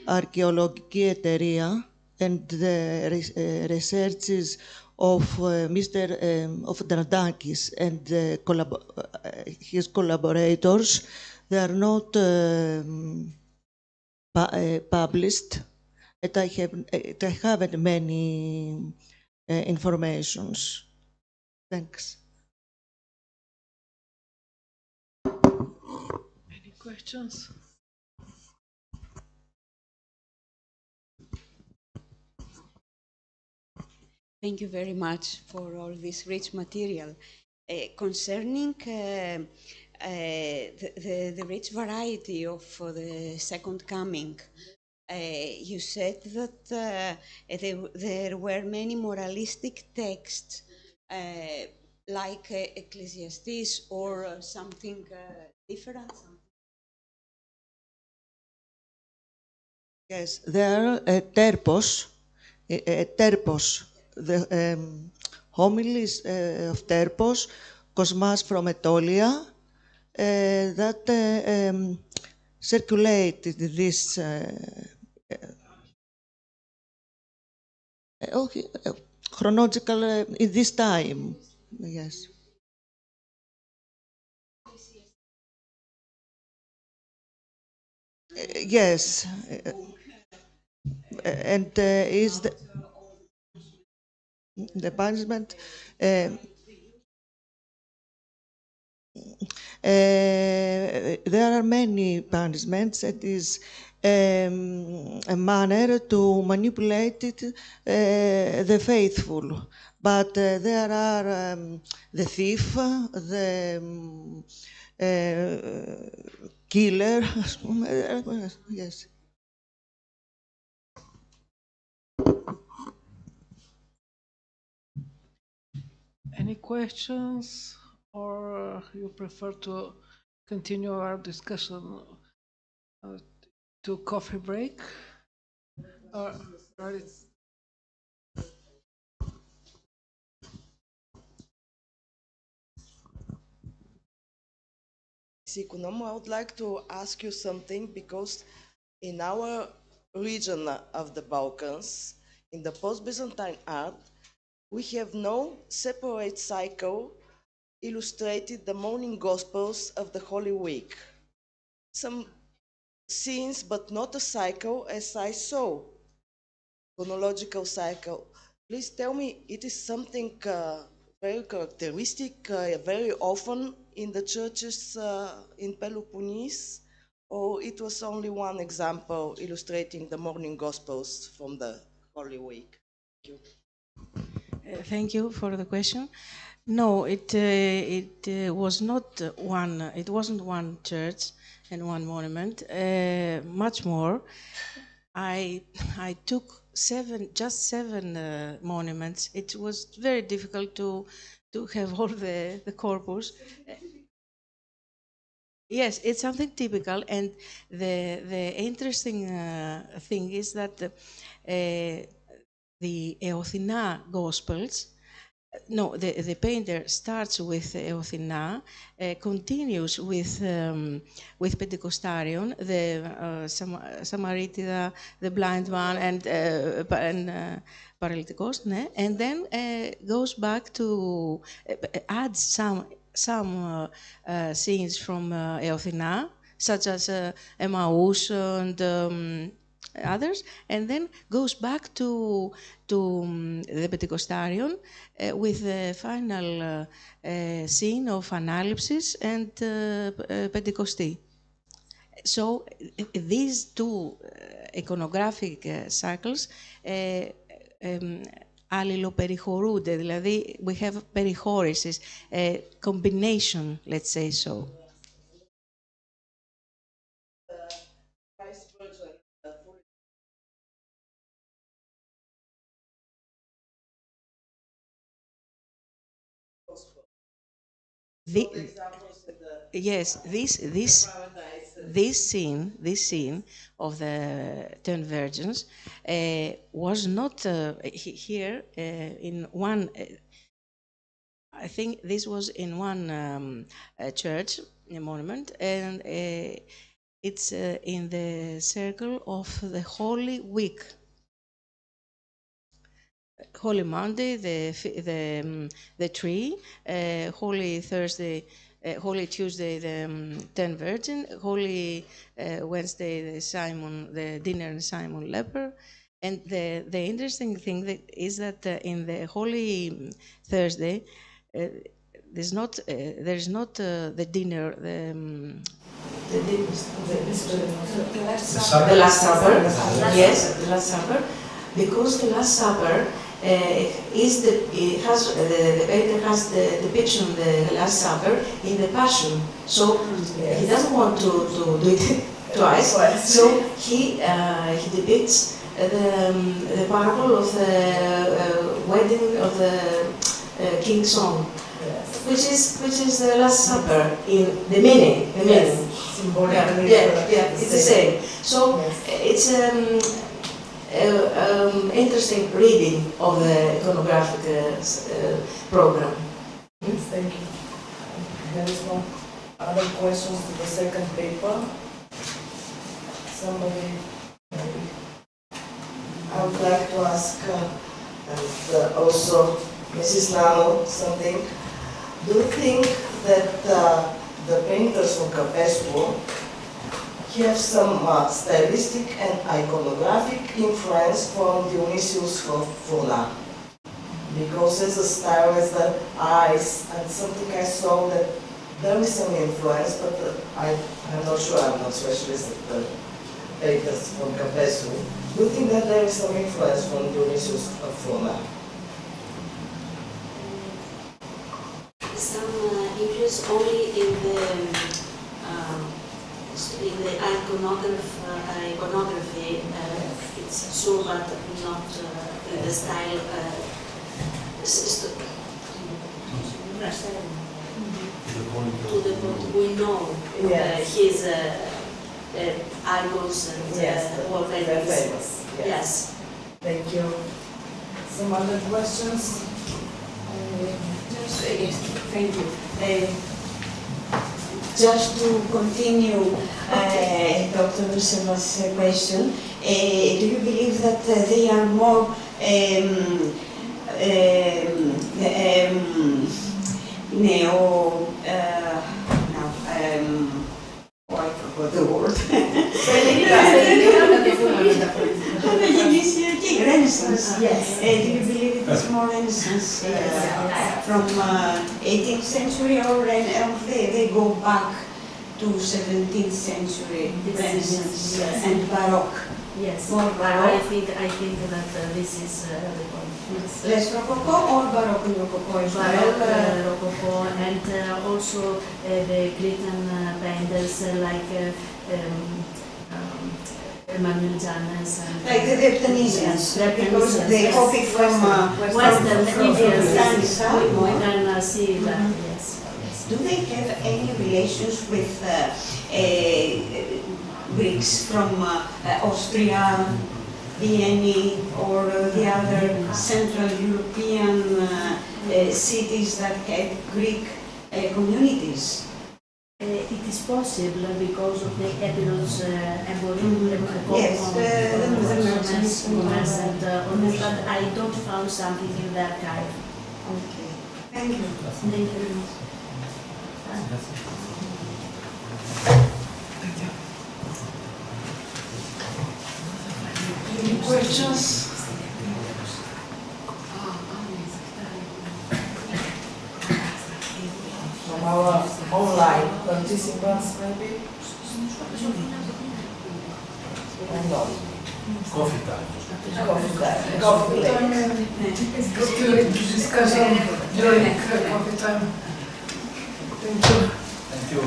Archaeology Εταιρεία and the researches of Mr. of Dardakis and his collaborators. They are not published, and I haven't many informations. Thanks. Any questions? Thank you very much for all this rich material. Concerning the rich variety of the Second Coming, you said that there were many moralistic texts like Ecclesiastes or something different? Yes, there are terpos, the homilies of Terpos, Cosmas from Aetolia, that circulated this Okay, chronological in this time, yes. Yes, and is the punishment. There are many punishments. It is a manner to manipulate it, the faithful. But there are the thief, the killer. Yes. Any questions, or you prefer to continue our discussion to coffee break? Or it's Sikunomo, I would like to ask you something, because in our region of the Balkans, in the post-Byzantine art, we have no separate cycle illustrated the morning gospels of the Holy Week. Some scenes, but not a cycle as I saw, chronological cycle. Please tell me, it is something very characteristic, very often in the churches in Peloponnese, or it was only one example illustrating the morning gospels from the Holy Week? Thank you. Thank you for the question. No, it was not one. It wasn't one church and one monument. Much more. I took just seven monuments. It was very difficult to have all the corpus. Yes, it's something typical, and the interesting thing is that the Eothina Gospels. No, the painter starts with Eothina, continues with Pentecostarion, the Samaritida, the blind one, and Paralytikos, and then goes back to adds some scenes from Eothina, such as Emmaus and others, and then goes back to the Pentecostarion with the final scene of Analypsis and Pentecostii. So these two iconographic cycles αλληλοπεριχωρούνται, δηλαδή we have περιχώρησης, combination, let's say so. Yes, this scene of the 10 virgins was not here in one. I think this was in one church, a monument, and it's in the circle of the Holy Week. Holy Monday, the tree, Holy Thursday, Holy Tuesday, the 10 Virgin, Holy Wednesday, the dinner and Simon Leper. And the interesting thing is that in the Holy Thursday, there's not the dinner, the Last Supper. Yes, the Last Supper, because the Last Supper the painter has the depiction of the Last Supper in the Passion, so he doesn't want to do it twice. So he depicts the parable of the wedding of the King's Son, which is the Last Supper in the meaning. Yeah, it's the same. So it's interesting reading of the iconographic program. Thank you. There is no other questions to the second paper. Somebody, I would like to ask and also Mrs. Nano something. Do you think that the painters from Capespo have some stylistic and iconographic influence from Dionysius Furna? Because as a style, as the eyes, and something I saw that there is some influence, but I'm not sure, I'm not specialist at the painters from Capespo. Do you think that there is some influence from Dionysius Furna? Some interest only in the iconography, it's true, but not in the style. To the point we know his icons and all famous. Yes. Thank you. Some other questions? Thank you. Just to continue Dr. Luceva's question, do you believe that they are more I forgot the word. Renaissance. Yes. Do you believe it is more Renaissance from 18th century, or they go back to 17th century Renaissance and Baroque? Yes. More Baroque. I think that this is the point. Less Rococo or Baroque Rococo as well? Baroque Rococo, and also the Cretan painters like Emmanuel Janes and like the Tunisians, because they copy from Western influence. We can see that. Yes. Do they have any relations with Greeks from Austria, Vienna, or the other Central European cities that had Greek communities? It is possible because of the epilogues Yes, the merchants and but I don't found something in the archive. Okay, thank you. Thank you very much. Any questions? From our online participants, maybe? Or not? Coffee time. Coffee time. Coffee break. It's good to discussion during coffee time. Thank you. Thank you.